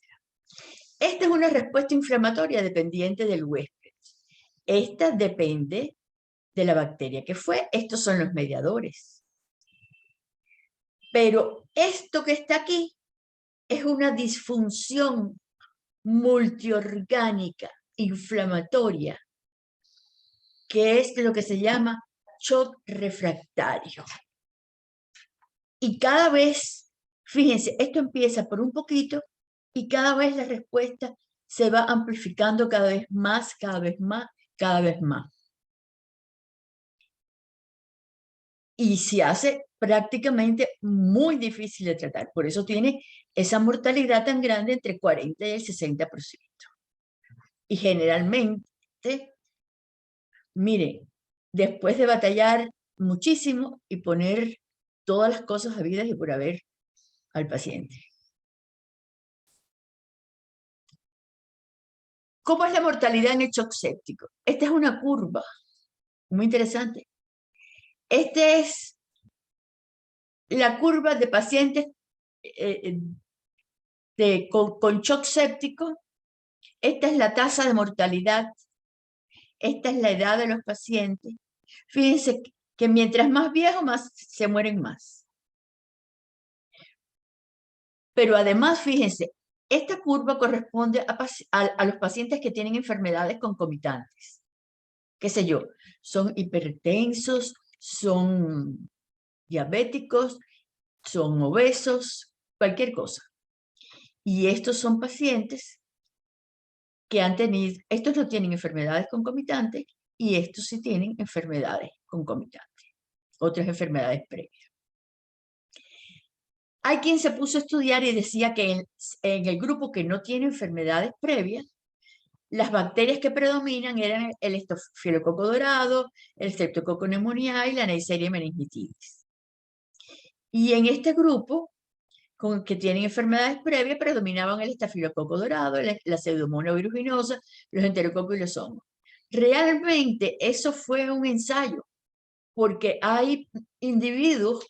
Esta es una respuesta inflamatoria dependiente del huésped. Esta depende de la bacteria que fue. Estos son los mediadores. Pero esto que está aquí es una disfunción multiorgánica inflamatoria, que es lo que se llama shock refractario. Y cada vez, fíjense, esto empieza por un poquito y cada vez la respuesta se va amplificando cada vez más, cada vez más, cada vez más. Y se hace prácticamente muy difícil de tratar. Por eso tiene esa mortalidad tan grande entre 40 y el 60%. Y generalmente, mire, después de batallar muchísimo y poner todas las cosas habidas y por haber al paciente. ¿Cómo es la mortalidad en el shock séptico? Esta es una curva muy interesante. Esta es la curva de pacientes con shock séptico. Esta es la tasa de mortalidad. Esta es la edad de los pacientes. Fíjense que mientras más viejos, más se mueren más. Pero además, fíjense, esta curva corresponde a los pacientes que tienen enfermedades concomitantes. Qué sé yo, son hipertensos, son diabéticos, son obesos, cualquier cosa. Y estos son pacientes que han tenido, estos no tienen enfermedades concomitantes y estos sí tienen enfermedades concomitantes, otras enfermedades previas. Hay quien se puso a estudiar y decía que en el grupo que no tiene enfermedades previas, las bacterias que predominan eran el estafilococo dorado, el streptococcus pneumoniae y la Neisseria meningitidis. Y en este grupo, que tienen enfermedades previas, predominaban el estafilococo dorado, la pseudomonas aeruginosa, los enterococos y los hongos. Realmente eso fue un ensayo, porque hay individuos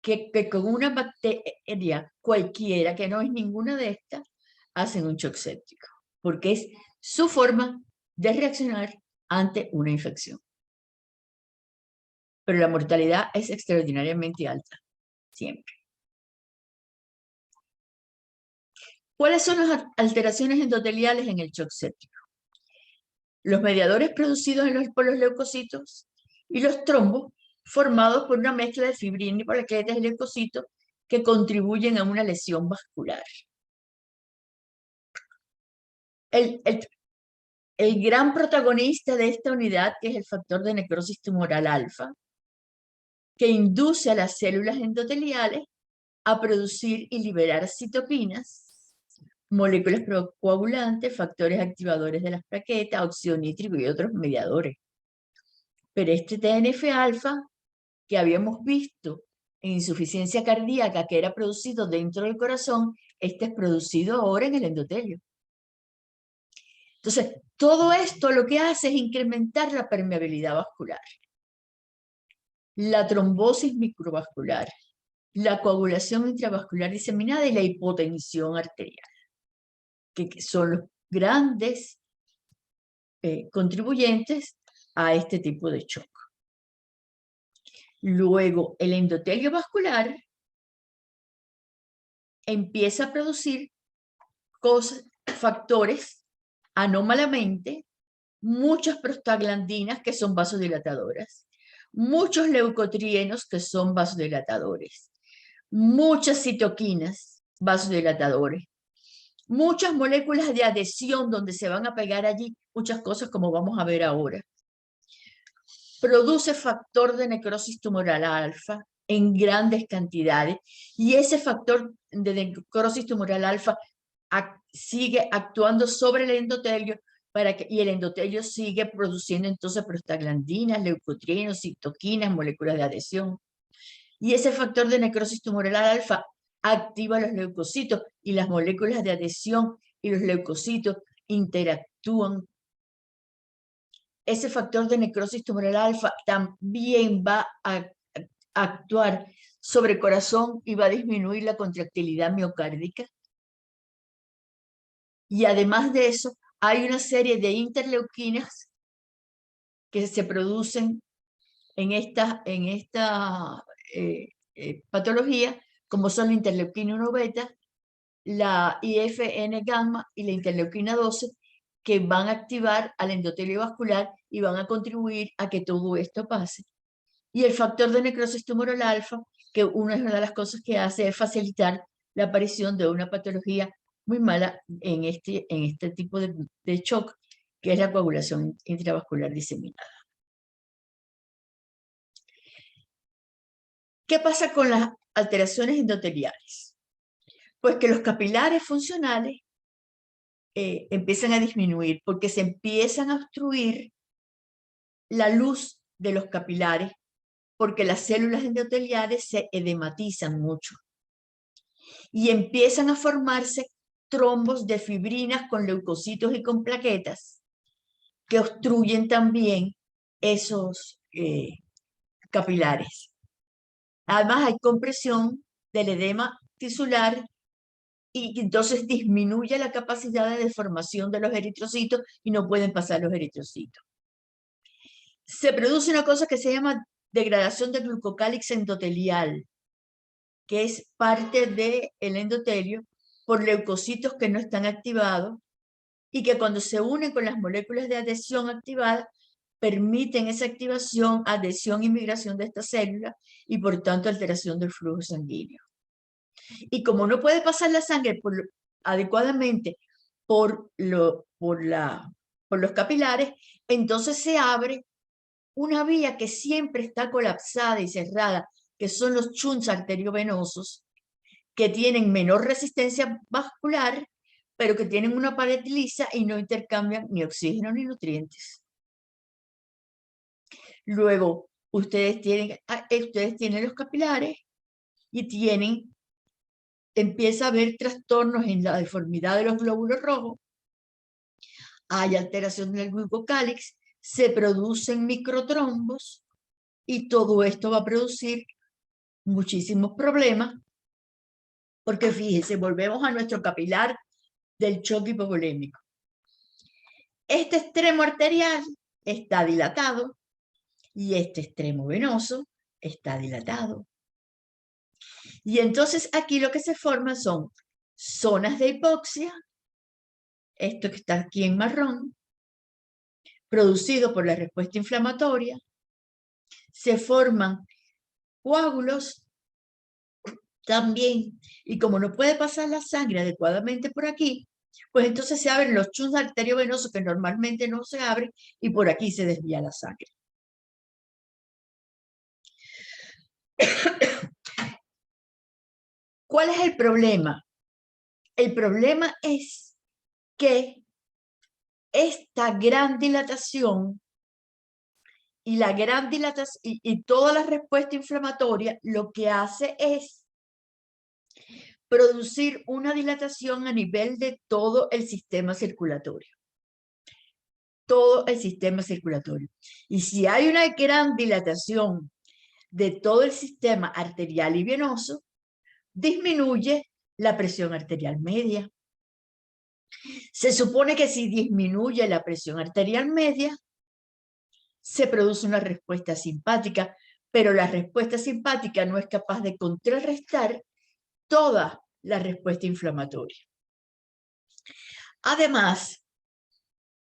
que con una bacteria cualquiera, que no es ninguna de estas, hacen un shock séptico, porque es su forma de reaccionar ante una infección. Pero la mortalidad es extraordinariamente alta, siempre. ¿Cuáles son las alteraciones endoteliales en el shock séptico? Los mediadores producidos por los leucocitos y los trombos formados por una mezcla de fibrina y plaquetas y leucocitos que contribuyen a una lesión vascular. El gran protagonista de esta unidad, que es el factor de necrosis tumoral alfa, que induce a las células endoteliales a producir y liberar citoquinas, moléculas coagulantes, factores activadores de las plaquetas, óxido nítrico y otros mediadores. Pero este TNF-alfa que habíamos visto en insuficiencia cardíaca, que era producido dentro del corazón, este es producido ahora en el endotelio. Entonces, todo esto lo que hace es incrementar la permeabilidad vascular, la trombosis microvascular, la coagulación intravascular diseminada y la hipotensión arterial, que son los grandes contribuyentes a este tipo de shock. Luego, el endotelio vascular empieza a producir factores anómalamente, muchas prostaglandinas que son vasodilatadoras, muchos leucotrienos que son vasodilatadores, muchas citoquinas vasodilatadores, muchas moléculas de adhesión donde se van a pegar allí muchas cosas como vamos a ver ahora. Produce factor de necrosis tumoral alfa en grandes cantidades y ese factor de necrosis tumoral alfa sigue actuando sobre el endotelio y el endotelio sigue produciendo entonces prostaglandinas, leucotrienos, citoquinas, moléculas de adhesión. Y ese factor de necrosis tumoral alfa activa los leucocitos y las moléculas de adhesión y los leucocitos interactúan. Ese factor de necrosis tumoral alfa también va a actuar sobre el corazón y va a disminuir la contractilidad miocárdica. Y además de eso, hay una serie de interleuquinas que se producen en esta patología, como son la interleuquina 1 beta, la IFN gamma y la interleuquina 12, que van a activar al endotelio vascular y van a contribuir a que todo esto pase. Y el factor de necrosis tumoral alfa, que una de las cosas que hace es facilitar la aparición de una patología muy mala en este tipo de shock, que es la coagulación intravascular diseminada. ¿Qué pasa con las alteraciones endoteliales? Pues que los capilares funcionales empiezan a disminuir porque se empiezan a obstruir la luz de los capilares porque las células endoteliales se edematizan mucho y empiezan a formarse trombos de fibrinas con leucocitos y con plaquetas que obstruyen también esos capilares. Además hay compresión del edema tisular y entonces disminuye la capacidad de deformación de los eritrocitos y no pueden pasar los eritrocitos. Se produce una cosa que se llama degradación del glucocálix endotelial, que es parte del endotelio por leucocitos que no están activados y que cuando se unen con las moléculas de adhesión activadas, permiten esa activación, adhesión y migración de estas células y por tanto alteración del flujo sanguíneo. Y como no puede pasar la sangre adecuadamente por los capilares, entonces se abre una vía que siempre está colapsada y cerrada, que son los shunts arteriovenosos, que tienen menor resistencia vascular, pero que tienen una pared lisa y no intercambian ni oxígeno ni nutrientes. Luego, ustedes tienen los capilares y empieza a haber trastornos en la deformidad de los glóbulos rojos, hay alteración del glucocálix, se producen microtrombos y todo esto va a producir muchísimos problemas porque fíjense, volvemos a nuestro capilar del choque hipovolémico. Este extremo arterial está dilatado y este extremo venoso está dilatado. Y entonces aquí lo que se forman son zonas de hipoxia, esto que está aquí en marrón, producido por la respuesta inflamatoria, se forman coágulos también, y como no puede pasar la sangre adecuadamente por aquí, pues entonces se abren los shunts arteriovenosos que normalmente no se abren y por aquí se desvía la sangre. ¿Cuál es el problema? El problema es que esta gran dilatación y toda la respuesta inflamatoria lo que hace es producir una dilatación a nivel de todo el sistema circulatorio. Todo el sistema circulatorio. Y si hay una gran dilatación de todo el sistema arterial y venoso, disminuye la presión arterial media. Se supone que si disminuye la presión arterial media, se produce una respuesta simpática, pero la respuesta simpática no es capaz de contrarrestar toda la respuesta inflamatoria. Además,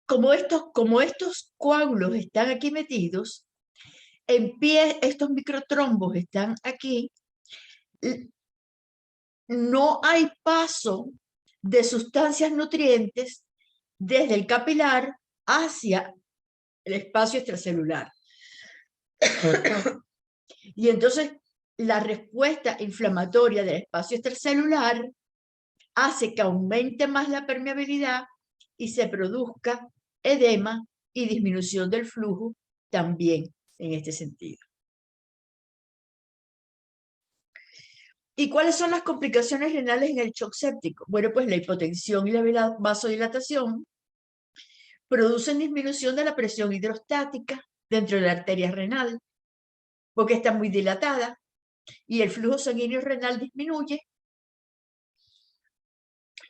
como estos coágulos están aquí metidos, estos microtrombos están aquí, no hay paso de sustancias nutrientes desde el capilar hacia el espacio extracelular. Y entonces la respuesta inflamatoria del espacio extracelular hace que aumente más la permeabilidad y se produzca edema y disminución del flujo también en este sentido. ¿Y cuáles son las complicaciones renales en el shock séptico? Bueno, pues la hipotensión y la vasodilatación producen disminución de la presión hidrostática dentro de la arteria renal, porque está muy dilatada y el flujo sanguíneo renal disminuye,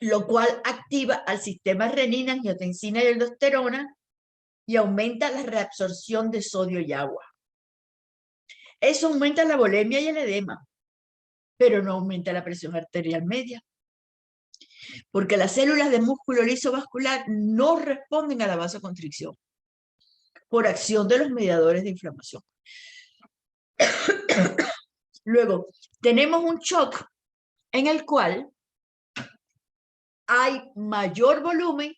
lo cual activa al sistema renina, angiotensina y aldosterona y aumenta la reabsorción de sodio y agua. Eso aumenta la volemia y el edema, pero no aumenta la presión arterial media, porque las células de músculo liso vascular no responden a la vasoconstricción por acción de los mediadores de inflamación. Luego, tenemos un shock en el cual hay mayor volumen,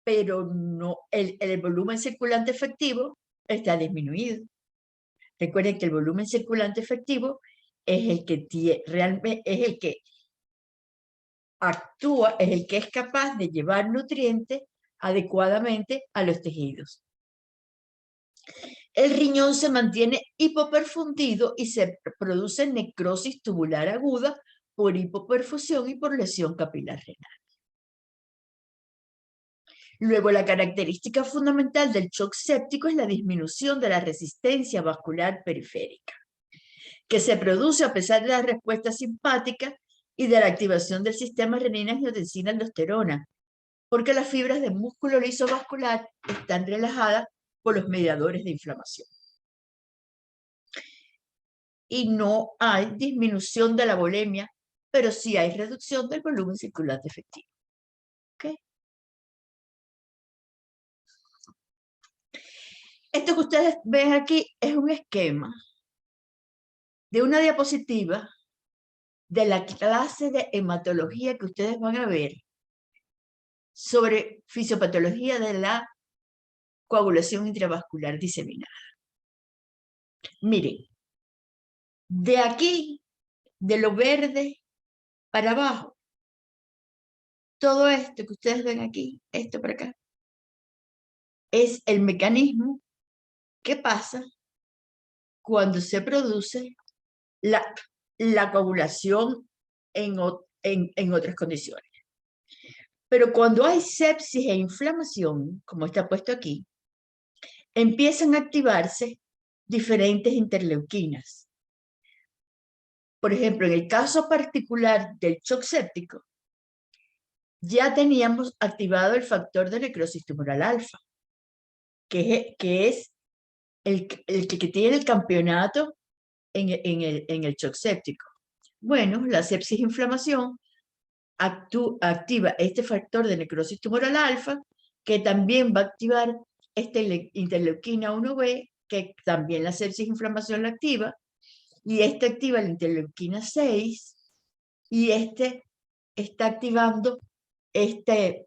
pero no, el volumen circulante efectivo está disminuido. Recuerden que el volumen circulante efectivo es el que realmente es el que actúa, es el que es capaz de llevar nutrientes adecuadamente a los tejidos. El riñón se mantiene hipoperfundido y se produce necrosis tubular aguda por hipoperfusión y por lesión capilar renal. Luego, la característica fundamental del shock séptico es la disminución de la resistencia vascular periférica, que se produce a pesar de la respuesta simpática y de la activación del sistema renina-angiotensina-aldosterona, porque las fibras del músculo liso vascular están relajadas por los mediadores de inflamación. Y no hay disminución de la volemia, pero sí hay reducción del volumen circulante efectivo. ¿Okay? Esto que ustedes ven aquí es un esquema de una diapositiva de la clase de hematología que ustedes van a ver sobre fisiopatología de la coagulación intravascular diseminada. Miren, de aquí, de lo verde para abajo, todo esto que ustedes ven aquí, esto para acá, es el mecanismo que pasa cuando se produce la coagulación en otras condiciones. Pero cuando hay sepsis e inflamación, como está puesto aquí, empiezan a activarse diferentes interleuquinas. Por ejemplo, en el caso particular del shock séptico, ya teníamos activado el factor de necrosis tumoral alfa, que es el que tiene el campeonato en el shock séptico. Bueno, la sepsis-inflamación activa este factor de necrosis tumoral alfa, que también va a activar interleuquina 1B, que también la sepsis-inflamación la activa, y este activa la interleuquina 6, y este está activando este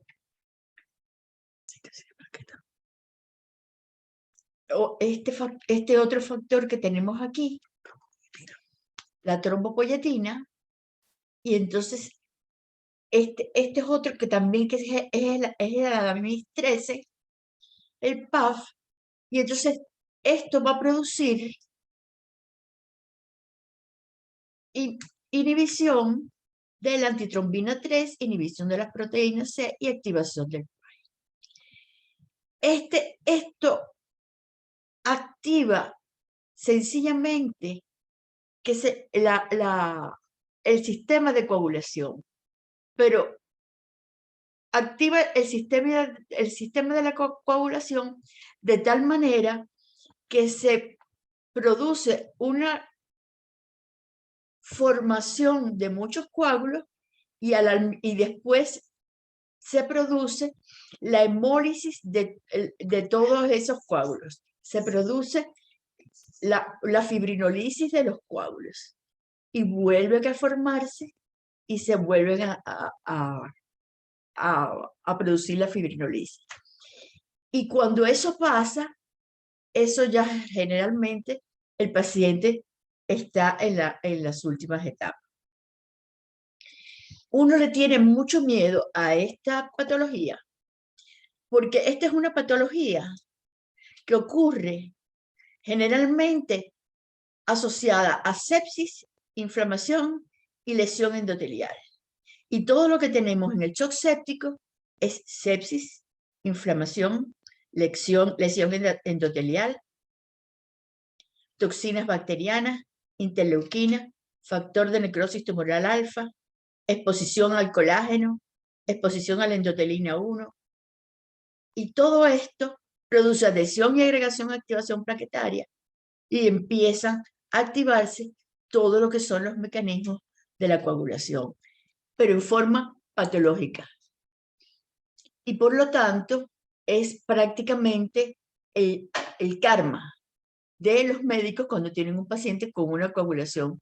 otro factor que tenemos aquí, la trombopoyetina, y entonces este es otro que también es el Adamis 13, el PAF, y entonces esto va a producir inhibición de la antitrombina 3, inhibición de las proteínas C y activación del PAI. Esto activa sencillamente que el sistema de coagulación, pero activa el sistema de la coagulación de tal manera que se produce una formación de muchos coágulos y después se produce la hemólisis de todos esos coágulos. Se produce la fibrinolisis de los coágulos y vuelven a formarse y se vuelven a producir la fibrinolisis. Y cuando eso pasa, eso ya generalmente el paciente está en las últimas etapas. Uno le tiene mucho miedo a esta patología porque esta es una patología que ocurre generalmente asociada a sepsis, inflamación y lesión endotelial. Y todo lo que tenemos en el shock séptico es sepsis, inflamación, lesión endotelial, toxinas bacterianas, interleuquina, factor de necrosis tumoral alfa, exposición al colágeno, exposición a la endotelina 1. Y todo esto produce adhesión y agregación a activación plaquetaria y empiezan a activarse todo lo que son los mecanismos de la coagulación, pero en forma patológica. Y por lo tanto, es prácticamente el karma de los médicos cuando tienen un paciente con una coagulación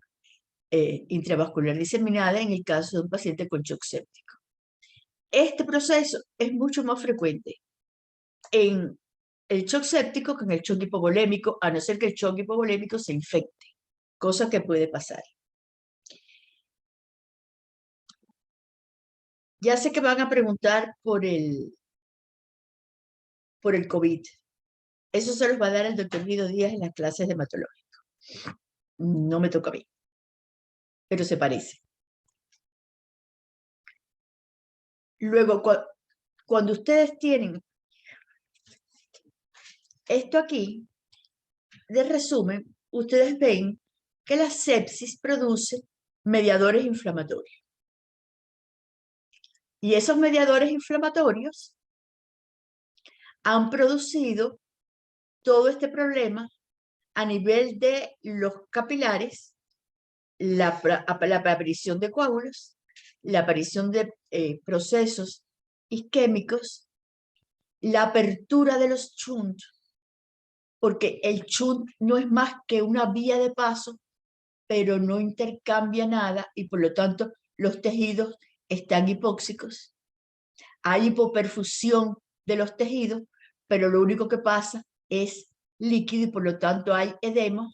intravascular diseminada, en el caso de un paciente con shock séptico. Este proceso es mucho más frecuente en el shock séptico que en el shock hipovolémico, a no ser que el shock hipovolémico se infecte, cosa que puede pasar. Ya sé que van a preguntar por el COVID. Eso se los va a dar el doctor Guido Díaz en las clases de hematológico. No me toca a mí, pero se parece. Luego, cuando ustedes tienen esto aquí, de resumen, ustedes ven que la sepsis produce mediadores inflamatorios. Y esos mediadores inflamatorios han producido todo este problema a nivel de los capilares, la aparición de coágulos, la aparición de procesos isquémicos, la apertura de los shunt, porque el shunt no es más que una vía de paso, pero no intercambia nada y por lo tanto los tejidos están hipóxicos. Hay hipoperfusión de los tejidos, pero lo único que pasa es líquido y por lo tanto hay edema.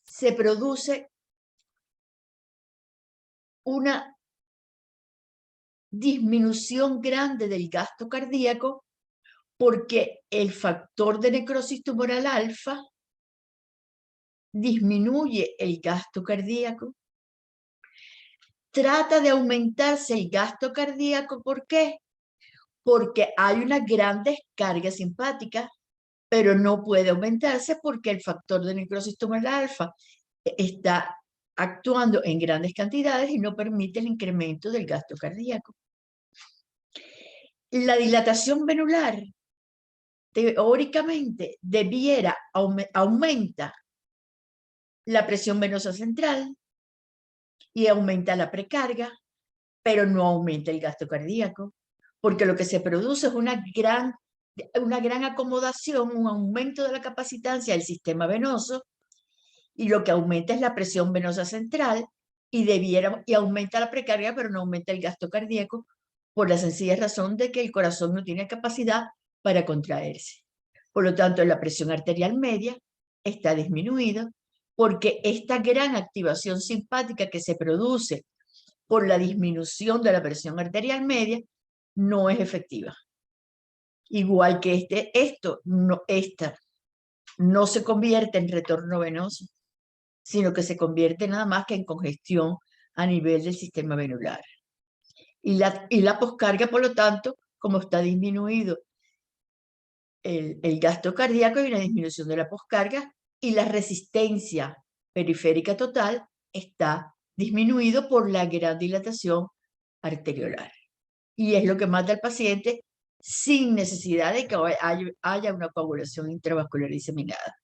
Se produce una disminución grande del gasto cardíaco porque el factor de necrosis tumoral alfa disminuye el gasto cardíaco. Trata de aumentarse el gasto cardíaco, ¿por qué? Porque hay una gran descarga simpática, pero no puede aumentarse porque el factor de necrosis tumoral alfa está actuando en grandes cantidades y no permite el incremento del gasto cardíaco. La dilatación venular, teóricamente, aumenta la presión venosa central y aumenta la precarga, pero no aumenta el gasto cardíaco, porque lo que se produce es una gran acomodación, un aumento de la capacitancia del sistema venoso, y lo que aumenta es la presión venosa central y aumenta la precarga, pero no aumenta el gasto cardíaco, por la sencilla razón de que el corazón no tiene capacidad para contraerse. Por lo tanto, la presión arterial media está disminuida porque esta gran activación simpática que se produce por la disminución de la presión arterial media no es efectiva. Igual que esta no se convierte en retorno venoso, sino que se convierte nada más que en congestión a nivel del sistema venular. Y la poscarga, por lo tanto, como está disminuido el gasto cardíaco, hay una disminución de la poscarga y la resistencia periférica total está disminuido por la gran dilatación arteriolar. y es lo que mata al paciente sin necesidad de que haya una coagulación intravascular diseminada.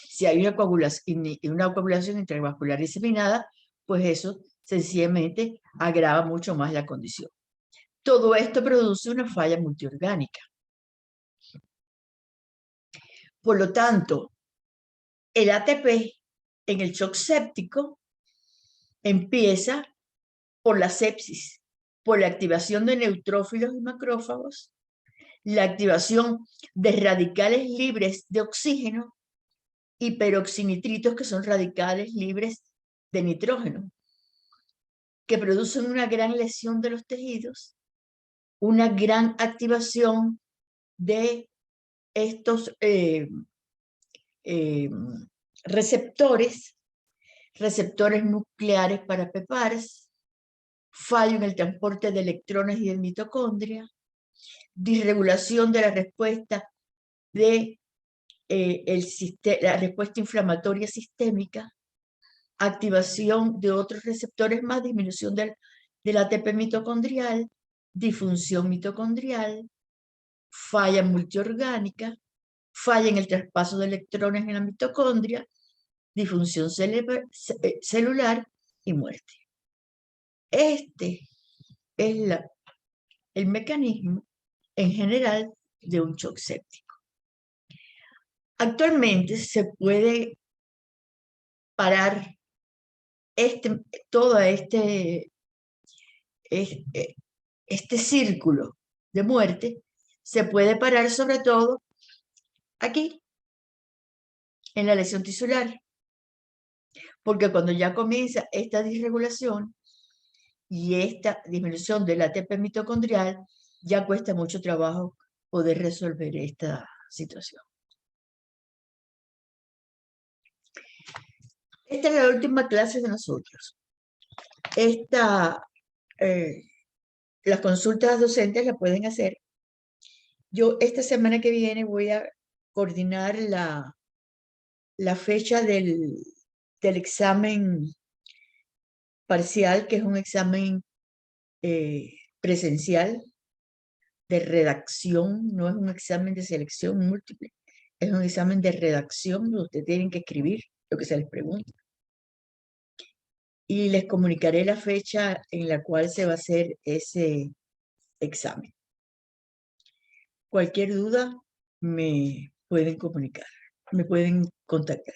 Si hay una coagulación intravascular diseminada, pues eso sencillamente agrava mucho más la condición. Todo esto produce una falla multiorgánica. Por lo tanto, el ATP en el shock séptico empieza por la sepsis, por la activación de neutrófilos y macrófagos, la activación de radicales libres de oxígeno y peroxinitritos, que son radicales libres de nitrógeno, que producen una gran lesión de los tejidos, una gran activación de estos receptores nucleares para PEPARs, fallo en el transporte de electrones y de mitocondria, disregulación de la respuesta de la respuesta inflamatoria sistémica, activación de otros receptores más, disminución del ATP mitocondrial, disfunción mitocondrial, falla multiorgánica, falla en el traspaso de electrones en la mitocondria, disfunción celular y muerte. Este es el mecanismo en general de un shock séptico. Actualmente se puede parar todo este círculo de muerte, se puede parar sobre todo aquí, en la lesión tisular, porque cuando ya comienza esta disregulación y esta disminución del ATP mitocondrial, ya cuesta mucho trabajo poder resolver esta situación. Esta es la última clase de nosotros. Las consultas docentes las pueden hacer. Yo esta semana que viene voy a coordinar la fecha del examen parcial, que es un examen presencial de redacción, no es un examen de selección múltiple, es un examen de redacción donde ustedes tienen que escribir lo que se les pregunta. Y les comunicaré la fecha en la cual se va a hacer ese examen. Cualquier duda me pueden comunicar, me pueden contactar.